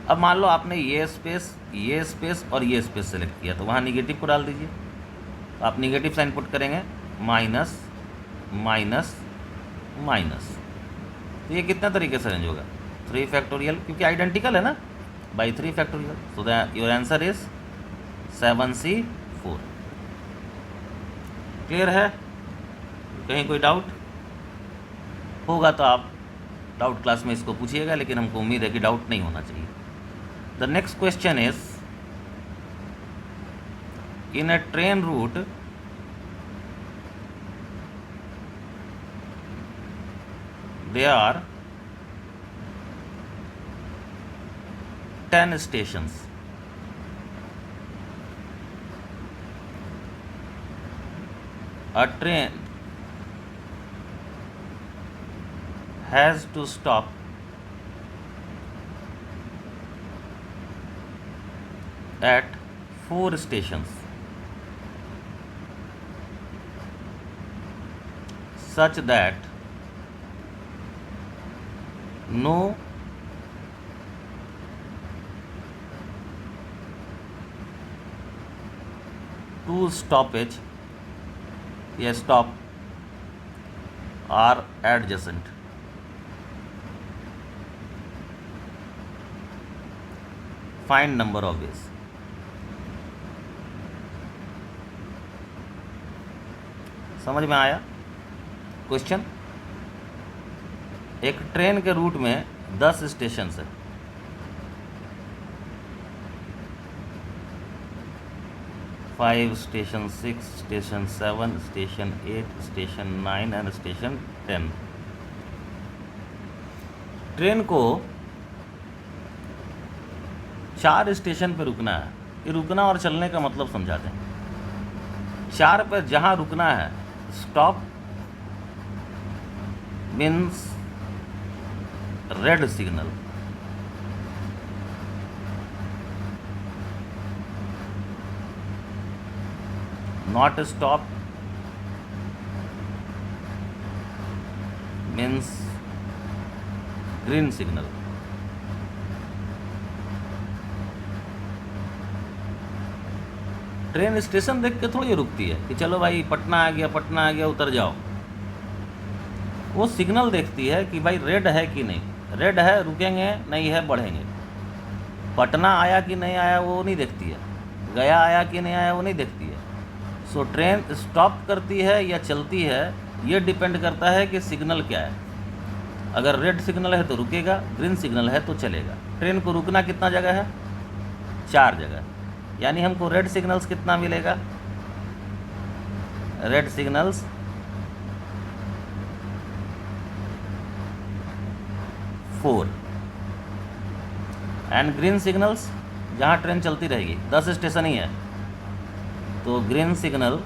अब मान लो आपने ये स्पेस और ये स्पेस सेलेक्ट किया, तो वहाँ निगेटिव को डाल दीजिए। तो आप निगेटिव साइन पुट करेंगे, माइनस माइनस माइनस। तो ये कितना तरीके से अरेंज होगा? 3 फैक्टोरियल, क्योंकि आइडेंटिकल है ना, by 3 factorial. So that your answer is 7C4। Clear है? कहीं कोई डाउट होगा तो आप डाउट क्लास में इसको पूछिएगा, लेकिन हमको उम्मीद है कि डाउट नहीं होना चाहिए। The next question is, in a train route there are 10 stations. A train has to stop at 4 stations such that no two stoppage या stop are adjacent. Find number of ways. समझ में आया question? एक train के root में 10 station है। Five station, 6 station, 7 station, 8 station, 9 and station 10। Train को 4 station पे रुकना है। ये रुकना और चलने का मतलब समझाते हैं। 4 पर जहाँ रुकना है, stop means red signal, not stop means green signal. Train station देख के थोड़ी रुकती है कि चलो भाई पटना आ गया उतर जाओ। वो सिग्नल देखती है कि भाई रेड है कि नहीं, रेड है रुकेंगे, नहीं है बढ़ेंगे। पटना आया कि नहीं आया वो नहीं देखती है, गया आया कि नहीं आया वो नहीं देखती है। सो ट्रेन स्टॉप करती है या चलती है, ये डिपेंड करता है कि सिग्नल क्या है। अगर रेड सिग्नल है तो रुकेगा, ग्रीन सिग्नल है तो चलेगा। ट्रेन को रुकना कितना जगह है? 4 जगह। यानी हमको रेड सिग्नल्स कितना मिलेगा? Red signals 4 and green signals, जहाँ ट्रेन चलती रहेगी 10 स्टेशन ही है, तो ग्रीन सिग्नल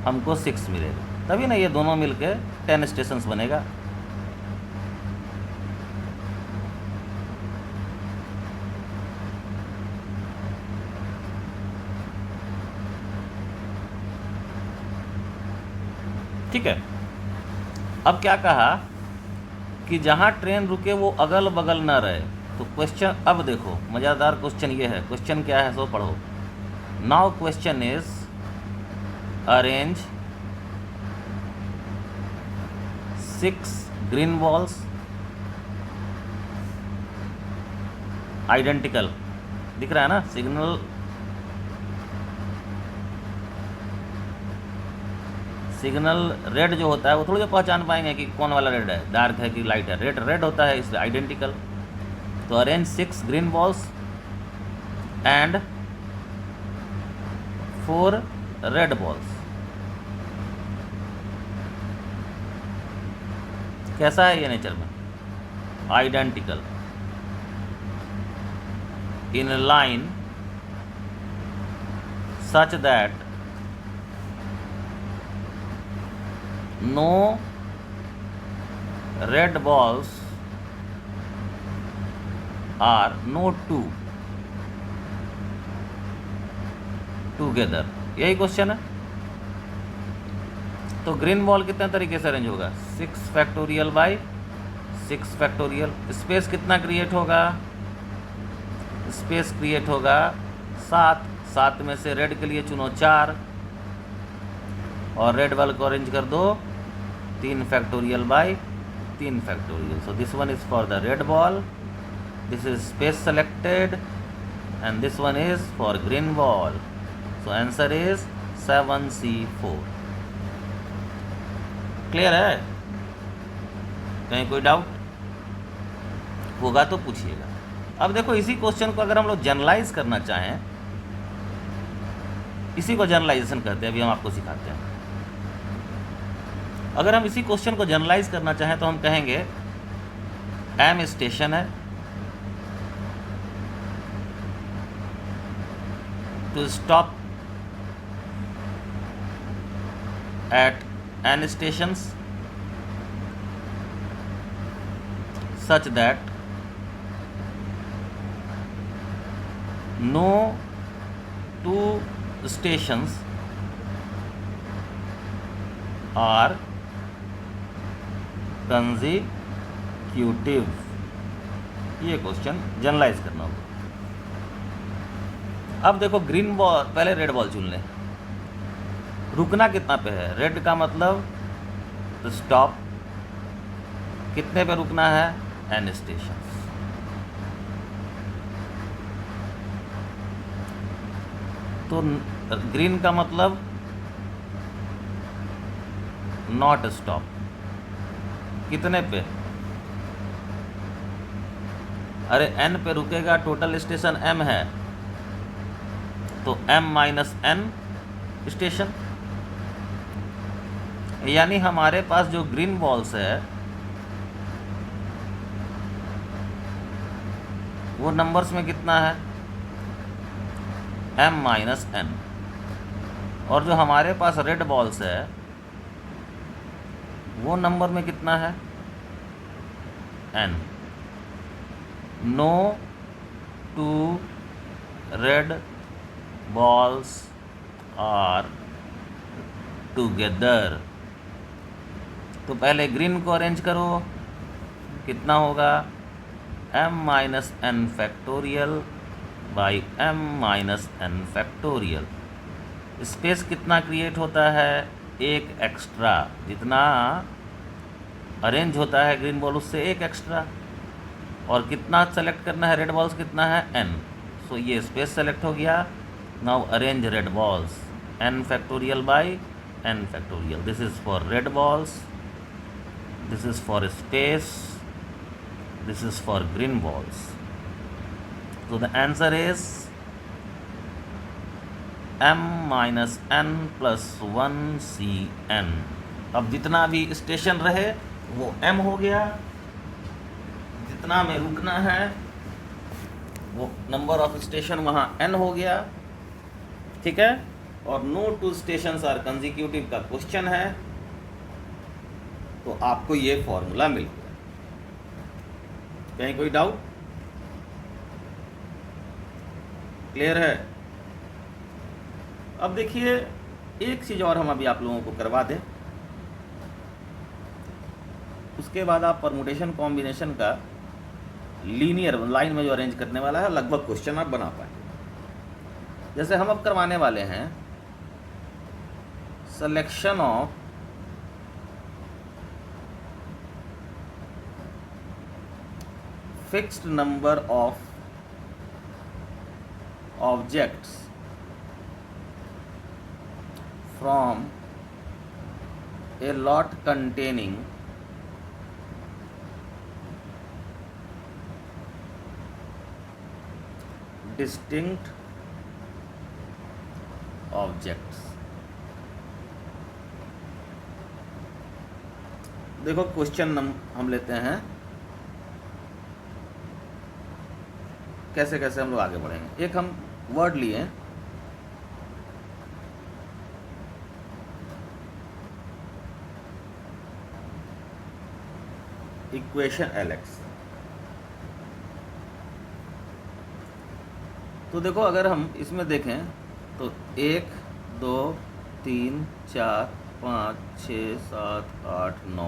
हमको 6 मिलेगा। तभी ना ये दोनों मिलके 10 स्टेशंस बनेगा। ठीक है। अब क्या कहा कि जहाँ ट्रेन रुके वो अगल बगल ना रहे। तो क्वेश्चन अब देखो, मज़ेदार क्वेश्चन ये है। क्वेश्चन क्या है सो पढ़ो। Now question is arrange 6 green balls identical, दिख रहा है ना सिग्नल रेड जो होता है वो थोड़ी पहचान पाएंगे कि कौन वाला रेड है, डार्क है कि लाइट है। रेड होता है, इसलिए आइडेंटिकल। तो arrange 6 green balls and 4 red balls. कैसा है ये नेचर में? Identical, in a line such that no red balls are no two together. यही क्वेश्चन है. तो ग्रीन बॉल कितने तरीके से अरेंज होगा? 6 फैक्टोरियल बाई 6 फैक्टोरियल. स्पेस कितना क्रिएट होगा? स्पेस क्रिएट होगा 7. 7 में से रेड के लिए चुनो 4 और रेड बॉल को अरेंज कर दो 3 factorial by 3 factorial. So this one is for the red ball, this is space selected and this one is for green ball. So answer is 7C4. Clear है? कहीं कोई डाउट होगा तो पूछिएगा. अब देखो, इसी क्वेश्चन को अगर हम लोग जनरलाइज करना चाहें, इसी को जनरलाइजेशन करते हैं, अभी हम आपको सिखाते हैं. अगर हम इसी क्वेश्चन को जनरलाइज करना चाहें तो हम कहेंगे एम स्टेशन है, to stop at n stations such that no two stations are consecutive. ये क्वेश्चन जनरलाइज करना होगा. अब देखो, ग्रीन बॉल, पहले रेड बॉल चुन लें. रुकना कितना पे है? रेड का मतलब तो स्टॉप. कितने पे रुकना है? N station. तो ग्रीन का मतलब नॉट स्टॉप. कितने पे? अरे एन पे रुकेगा, टोटल स्टेशन एम है तो m माइनस n स्टेशन. यानी हमारे पास जो ग्रीन बॉल्स है वो नंबर्स में कितना है? m minus n. और जो हमारे पास रेड बॉल्स है वो नंबर में कितना है? n. No two red balls are together. तो पहले ग्रीन को अरेंज करो. कितना होगा? m minus n factorial by m minus n factorial. Space कितना क्रिएट होता है? एक एक्स्ट्रा. जितना अरेंज होता है ग्रीन बॉल उससे एक एक्स्ट्रा. और कितना सेलेक्ट करना है? रेड बॉल्स कितना है? n. सो ये स्पेस सेलेक्ट हो गया. Now arrange red balls. n factorial by n factorial. This is for red balls, this is for space, this is for green balls. So the answer is m minus n plus 1cn. अब जितना भी station रहे वो m हो गया, जितना में रुकना है वो नंबर ऑफ स्टेशन वहाँ n हो गया. ठीक है? और no two stations are consecutive का क्वेश्चन है तो आपको ये फॉर्मूला मिल गया. कहीं कोई डाउट? क्लियर है? अब देखिए, एक चीज़ और हम अभी आप लोगों को करवा दें, उसके बाद आप परमुटेशन कॉम्बिनेशन का लीनियर लाइन में जो अरेंज करने वाला है लगभग क्वेश्चन आप बना पाए. जैसे हम अब करवाने वाले हैं selection of fixed number of objects from a lot containing distinct objects. देखो क्वेश्चन हम लेते हैं, कैसे कैसे हम लोग आगे बढ़ेंगे। एक हम वर्ड लिए, इक्वेशन एलेक्स। तो देखो अगर हम इसमें देखें तो 1 2 3 4 5 6 7 8 9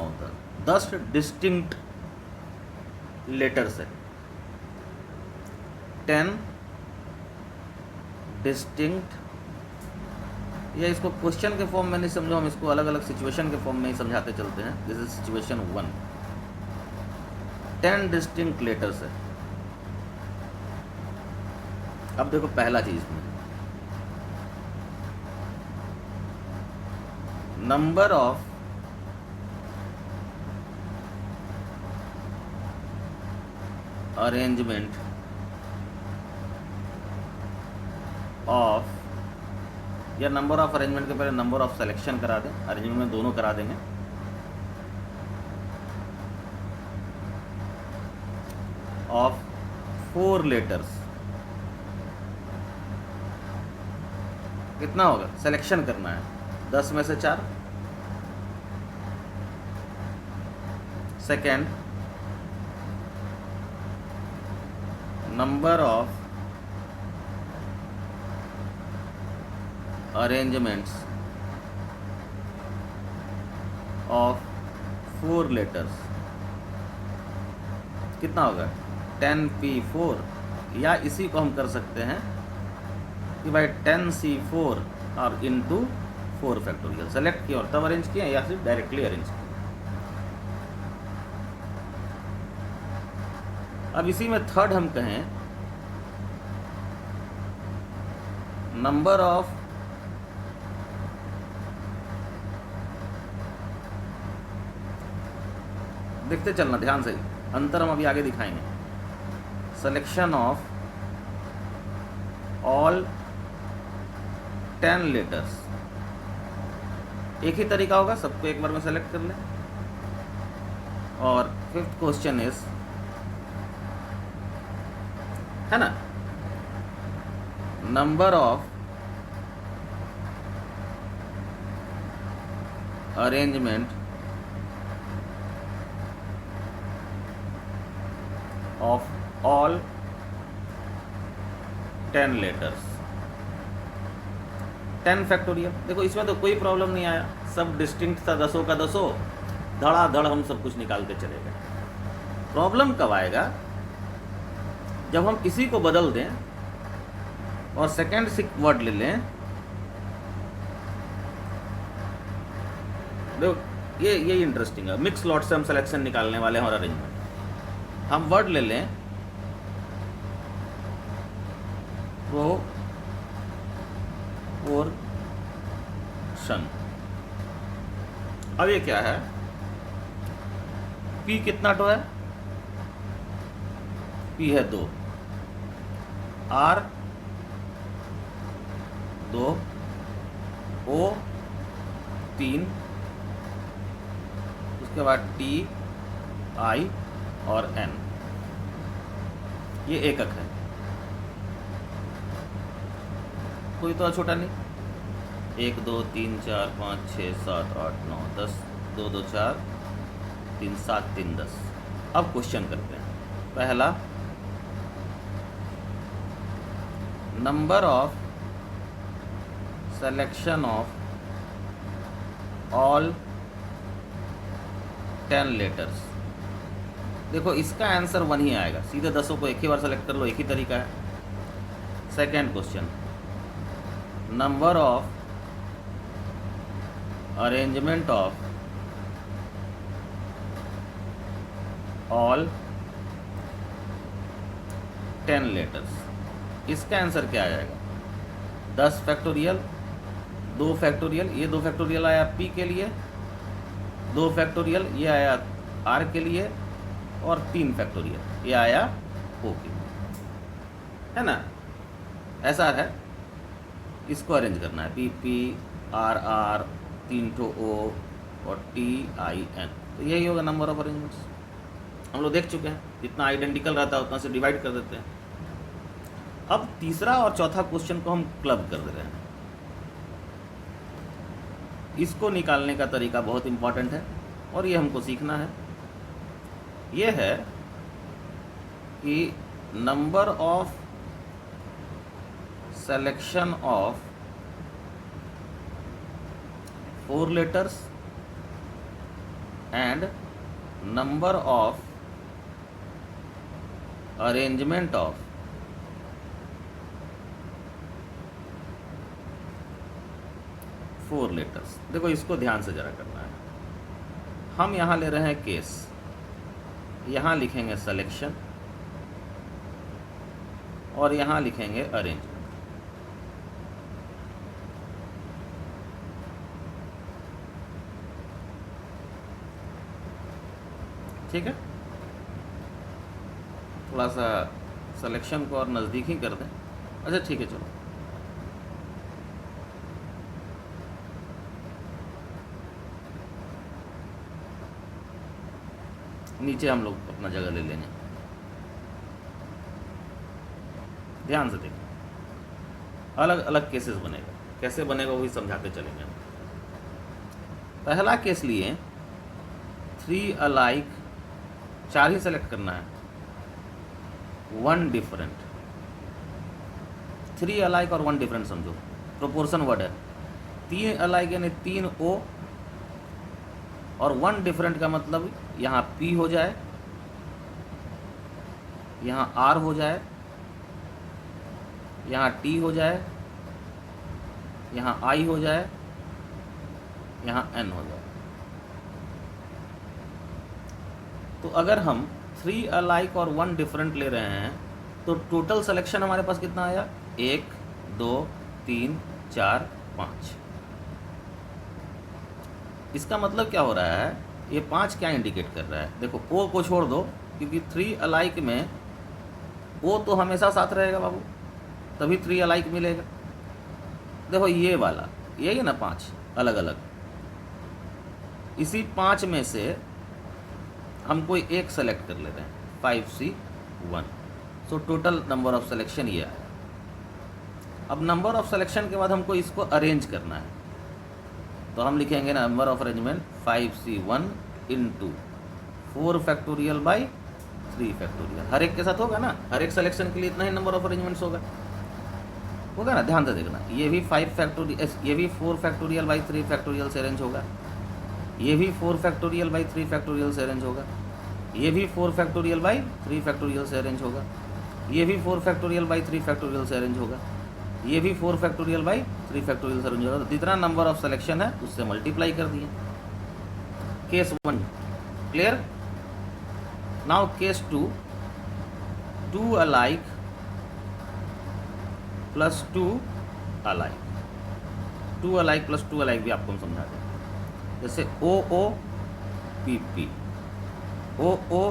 10 डिस्टिंक्ट लेटर्स है, 10 डिस्टिंक्ट, या इसको क्वेश्चन के फॉर्म में नहीं समझो, हम इसको अलग अलग सिचुएशन के फॉर्म में ही समझाते चलते हैं। This is situation 1, 10 distinct letters है। अब देखो पहला चीज में नंबर ऑफ अरेंजमेंट ऑफ, या नंबर ऑफ अरेंजमेंट के पहले नंबर ऑफ सिलेक्शन करा दें, अरेंजमेंट में दोनों करा देंगे। ऑफ 4 लेटर्स कितना होगा, सिलेक्शन करना है 10 में से 4। Second, number of arrangements of 4 letters कितना होगा, 10p4, या इसी को हम कर सकते हैं कि भाई 10c4 और इंटू 4 फैक्टोरियल। सेलेक्ट किया और तब अरेंज किया, या फिर डायरेक्टली अरेंज किया। अब इसी में थर्ड हम कहें नंबर ऑफ देखते चलना ध्यान से, अंतर हम अभी आगे दिखाएंगे। सिलेक्शन ऑफ ऑल 10 लेटर्स, एक ही तरीका होगा, सबको एक बार में सेलेक्ट कर लें। और फिफ्थ क्वेश्चन इज, है ना, number of arrangement of all 10 letters, 10 factorial. देखो इसमें तो कोई प्रॉब्लम नहीं आया, सब डिस्टिंक्ट था, 10 का 10, धड़ाधड़ हम सब कुछ निकाल के चले गए। प्रॉब्लम कब आएगा, जब हम इसी को बदल दें और सेकेंड वर्ड ले लें। देखो ये इंटरेस्टिंग है, मिक्स लॉट से हम सिलेक्शन निकालने वाले हैं और अरेंजमेंट। हम वर्ड ले लें प्रोपोर्शन। अब ये क्या है, P कितना टो है, P है 2, R 2, O 3, उसके बाद T I और N, ये एकक है, कोई तो छोटा नहीं। 1 2 3 4 5 6 7 8 9 10, 2 2 4 3 7 3 10। अब क्वेश्चन करते हैं। पहला, number of selection of all 10 letters. देखो इसका आंसर 1 ही आएगा, सीधे 10 को एक ही बार सेलेक्ट कर लो, एक ही तरीका है। Second question, number of arrangement of all 10 letters, इसका आंसर क्या आ जाएगा, 10 फैक्टोरियल, 2 फैक्टोरियल, ये 2 फैक्टोरियल आया P के लिए, 2 फैक्टोरियल ये आया R के लिए, और 3 फैक्टोरियल ये आया O के लिए, है ना। SR है, इसको अरेंज करना है, PP RR 3 ठो O और TIN, तो यही होगा नंबर ऑफ अरेंजमेंट्स। हम लोग देख चुके हैं, जितना आइडेंटिकल रहता है उतना से डिवाइड कर देते हैं। अब तीसरा और चौथा क्वेश्चन को हम क्लब कर दे रहे हैं। इसको निकालने का तरीका बहुत इंपॉर्टेंट है और ये हमको सीखना है। ये है कि number of selection of 4 letters and number of arrangement of 4 letters. देखो इसको ध्यान से जरा करना है। हम यहाँ ले रहे हैं केस, यहाँ लिखेंगे सिलेक्शन और यहाँ लिखेंगे अरेंजमेंट। ठीक है, थोड़ा सा सिलेक्शन को और नज़दीक ही कर दें। अच्छा ठीक है, चलो नीचे हम लोग अपना जगह ले लेंगे। ध्यान से देखिए, अलग अलग केसेस बनेगा, कैसे बनेगा वही समझाते चलेंगे। पहला केस लिए 3 अलाइक, 4 ही सेलेक्ट करना है, 1 डिफरेंट। 3 अलाइक और 1 डिफरेंट समझो, प्रोपोर्शन वर्ड है। 3 अलाइक यानी 3 O और 1 डिफरेंट का मतलब यहाँ P हो जाए, यहाँ R हो जाए, यहाँ T हो जाए, यहाँ I हो जाए, यहाँ N हो जाए। तो अगर हम 3 अलाइक और 1 डिफरेंट ले रहे हैं तो टोटल सिलेक्शन हमारे पास कितना आया? 1 2 3 4 5। इसका मतलब क्या हो रहा है, ये 5 क्या इंडिकेट कर रहा है? देखो O को छोड़ दो, क्योंकि 3 अलाइक में O तो हमेशा साथ रहेगा बाबू, तभी 3 अलाइक मिलेगा। देखो ये वाला, यही है ना 5 अलग अलग, इसी 5 में से हम कोई एक सेलेक्ट कर लेते हैं, 5C1। So total number of selection ये आया। अब नंबर ऑफ सिलेक्शन के बाद हमको इसको अरेंज करना है, तो हम लिखेंगे number of arrangement 5C1 into 4 factorial by 3 factorial. हर एक के साथ होगा ना, हर एक सिलेक्शन के लिए इतना ही नंबर ऑफ अरेंजमेंट्स होगा ना। ध्यान से देखना, ये भी 5 फैक्टोरियल, ये भी 4 फैक्टोरियल बाई 3 फैक्टोरियल से अरेंज होगा, ये भी 4 फैक्टोरियल बाई 3 फैक्टोरियल से अरेंज होगा, ये भी 4 फैक्टोरियल बाई 3 फैक्टोरियल से अरेंज होगा, ये भी 4 फैक्टोरियल बाई 3 फैक्टोरियल से अरेंज होगा, ये भी 4 फैक्टोरियल बाई 3 फैक्टोरियल से अरेंज होगा। तो जितना नंबर ऑफ सिलेक्शन है उससे मल्टीप्लाई कर दिए। Case 1 clear. Now case 2, 2 alike plus 2 alike. 2 alike plus 2 alike भी आपको हम समझा दें, जैसे OO PP, OO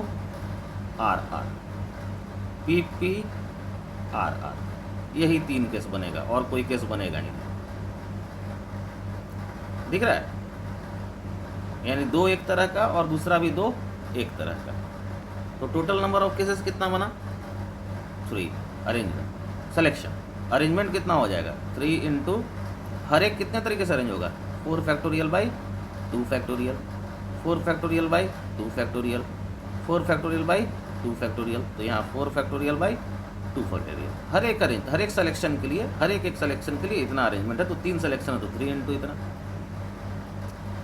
RR, PP RR, यही 3 केस बनेगा और कोई केस बनेगा ही नहीं। दिख रहा है? यानी 2 एक तरह का और दूसरा भी 2 एक तरह का। तो टोटल नंबर ऑफ केसेस कितना बना? 3। अरेंजमेंट सिलेक्शन अरेंजमेंट कितना हो जाएगा? 3 इंटू हर एक कितने तरीके से अरेंज होगा? 4 factorial by 2 factorial, 4 factorial by 2 factorial, 4 factorial by 2 factorial. तो यहाँ 4 फैक्टोरियल बाई 2 फैक्टोरियल। हर एक सिलेक्शन के लिए, हर एक सिलेक्शन के लिए इतना अरेंजमेंट है। तो 3 सिलेक्शन है तो 3 इंटू इतना।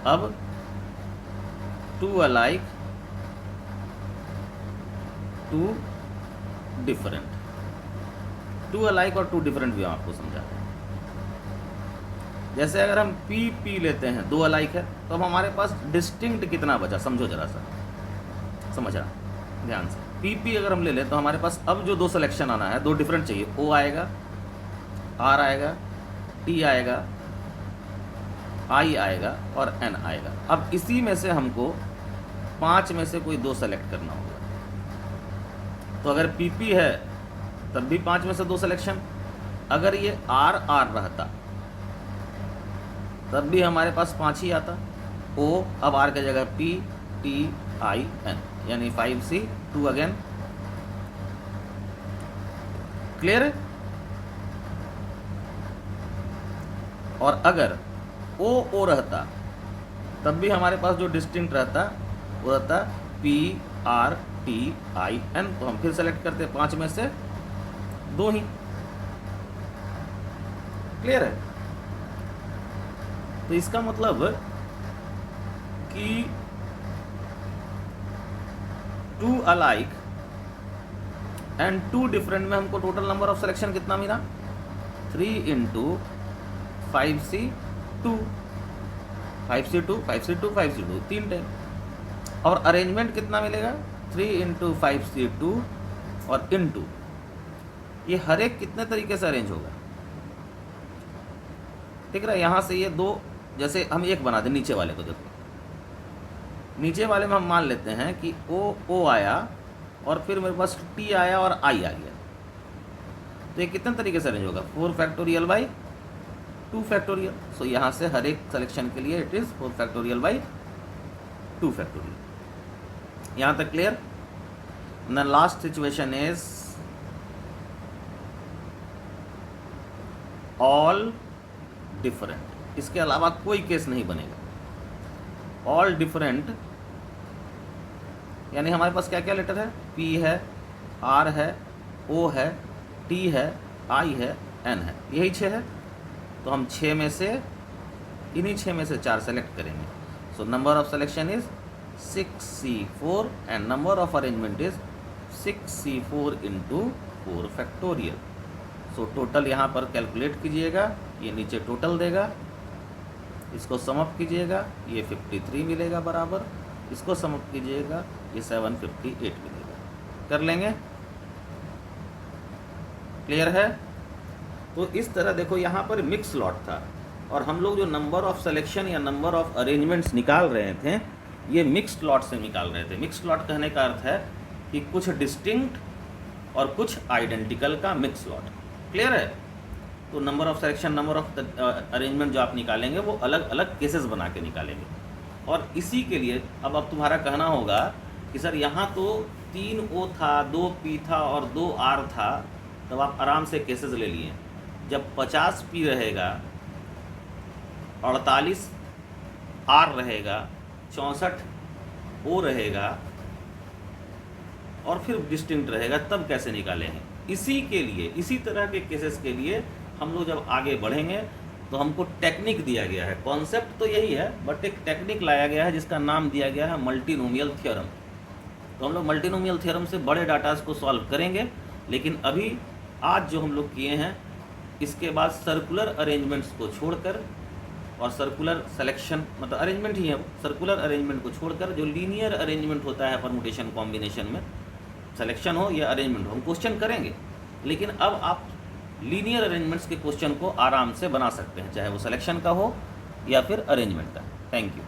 अब 2 अलाइक 2 डिफरेंट, 2 अलाइक और 2 डिफरेंट भी हम आपको समझाते हैं। जैसे अगर हम PP लेते हैं, 2 अलाइक है, तो अब हमारे पास डिस्टिंक्ट कितना बचा? समझो जरा सा, समझा ध्यान से। PP अगर हम ले लें तो हमारे पास अब जो 2 सिलेक्शन आना है, 2 डिफरेंट चाहिए। O आएगा, R आएगा, T आएगा, I आएगा और N आएगा। अब इसी में से हमको 5 में से कोई 2 सेलेक्ट करना होगा। तो अगर PP है तब भी 5 में से 2 सिलेक्शन, अगर ये आर आर रहता तब भी हमारे पास 5 ही आता। ओ अब आर की जगह पी टी आई एन, यानी 5C 2 अगेन। क्लियर है? और अगर ओ ओ रहता तब भी हमारे पास जो डिस्टिंक्ट रहता वो रहता P R T I N. तो हम फिर सेलेक्ट करते 5 में से 2 ही। क्लियर है? तो इसका मतलब कि 2 अलाइक एंड 2 डिफरेंट में हमको टोटल नंबर ऑफ सिलेक्शन कितना मिला? 3 into 5C 2, 5C 2, 5C 2, 5C 2 3 time. और अरेंजमेंट कितना मिलेगा? 3 इंटू 5C 2 और इंटू ये हर एक कितने तरीके से अरेंज होगा? ठीक है, यहाँ से ये 2, जैसे हम एक बना दें नीचे वाले को। देखो नीचे वाले में हम मान लेते हैं कि ओ आया और फिर मेरे पास टी आया और आई आ गया। तो ये कितने तरीके से अरेंज होगा? 4 फैक्टोरियल बाई 2 फैक्टोरियल। सो यहाँ से हर एक सिलेक्शन के लिए it is 4 factorial by 2 factorial. यहाँ तक clear? The last situation is all different. इसके अलावा कोई केस नहीं बनेगा। ऑल डिफरेंट यानी हमारे पास क्या क्या लेटर है? पी है, आर है, ओ है, टी है, आई है, एन है। यही 6 है। तो हम 6 में से इन्हीं 6 में से 4 सेलेक्ट करेंगे। So number of selection is 6C4 and number of arrangement is 6C4 into 4 factorial. So total यहाँ पर कैलकुलेट कीजिएगा, ये नीचे टोटल देगा, इसको समअप कीजिएगा, ये 53 मिलेगा बराबर, इसको समअप कीजिएगा, ये 758 मिलेगा। कर लेंगे? क्लियर है? तो इस तरह देखो यहाँ पर मिक्स लॉट था और हम लोग जो नंबर ऑफ सिलेक्शन या नंबर ऑफ अरेंजमेंट्स निकाल रहे थे ये मिक्स्ड लॉट से निकाल रहे थे। मिक्स्ड लॉट कहने का अर्थ है कि कुछ डिस्टिंक्ट और कुछ आइडेंटिकल का मिक्स लॉट। क्लियर है? तो number of selection, number of arrangement जो आप निकालेंगे वो अलग अलग केसेस बना के निकालेंगे। और इसी के लिए अब तुम्हारा कहना होगा कि सर यहाँ तो 3 O था, 2 P था और 2 R था, तब आप आराम से केसेस ले लिए। जब 50 P रहेगा, 48 R रहेगा, 64 O रहेगा और फिर डिस्टिंक्ट रहेगा, तब कैसे निकालेंगे? इसी के लिए, इसी तरह के केसेस के लिए हम लोग जब आगे बढ़ेंगे तो हमको टेक्निक दिया गया है। कॉन्सेप्ट तो यही है बट एक टेक्निक लाया गया है जिसका नाम दिया गया है मल्टीनोमियल थ्योरम। तो हम लोग मल्टीनोमियल थ्योरम से बड़े डाटास को सॉल्व करेंगे, लेकिन अभी आज जो हम लोग किए हैं इसके बाद सर्कुलर अरेंजमेंट्स को छोड़कर और सर्कुलर सिलेक्शन मतलब अरेंजमेंट ही है, सर्कुलर अरेंजमेंट को छोड़कर जो लीनियर अरेंजमेंट होता है परमुटेशन कॉम्बिनेशन में, सिलेक्शन हो या अरेंजमेंट हो, हम क्वेश्चन करेंगे। लेकिन अब आप लीनियर अरेंजमेंट्स के क्वेश्चन को आराम से बना सकते हैं, चाहे वो सिलेक्शन का हो या फिर अरेंजमेंट का। Thank you.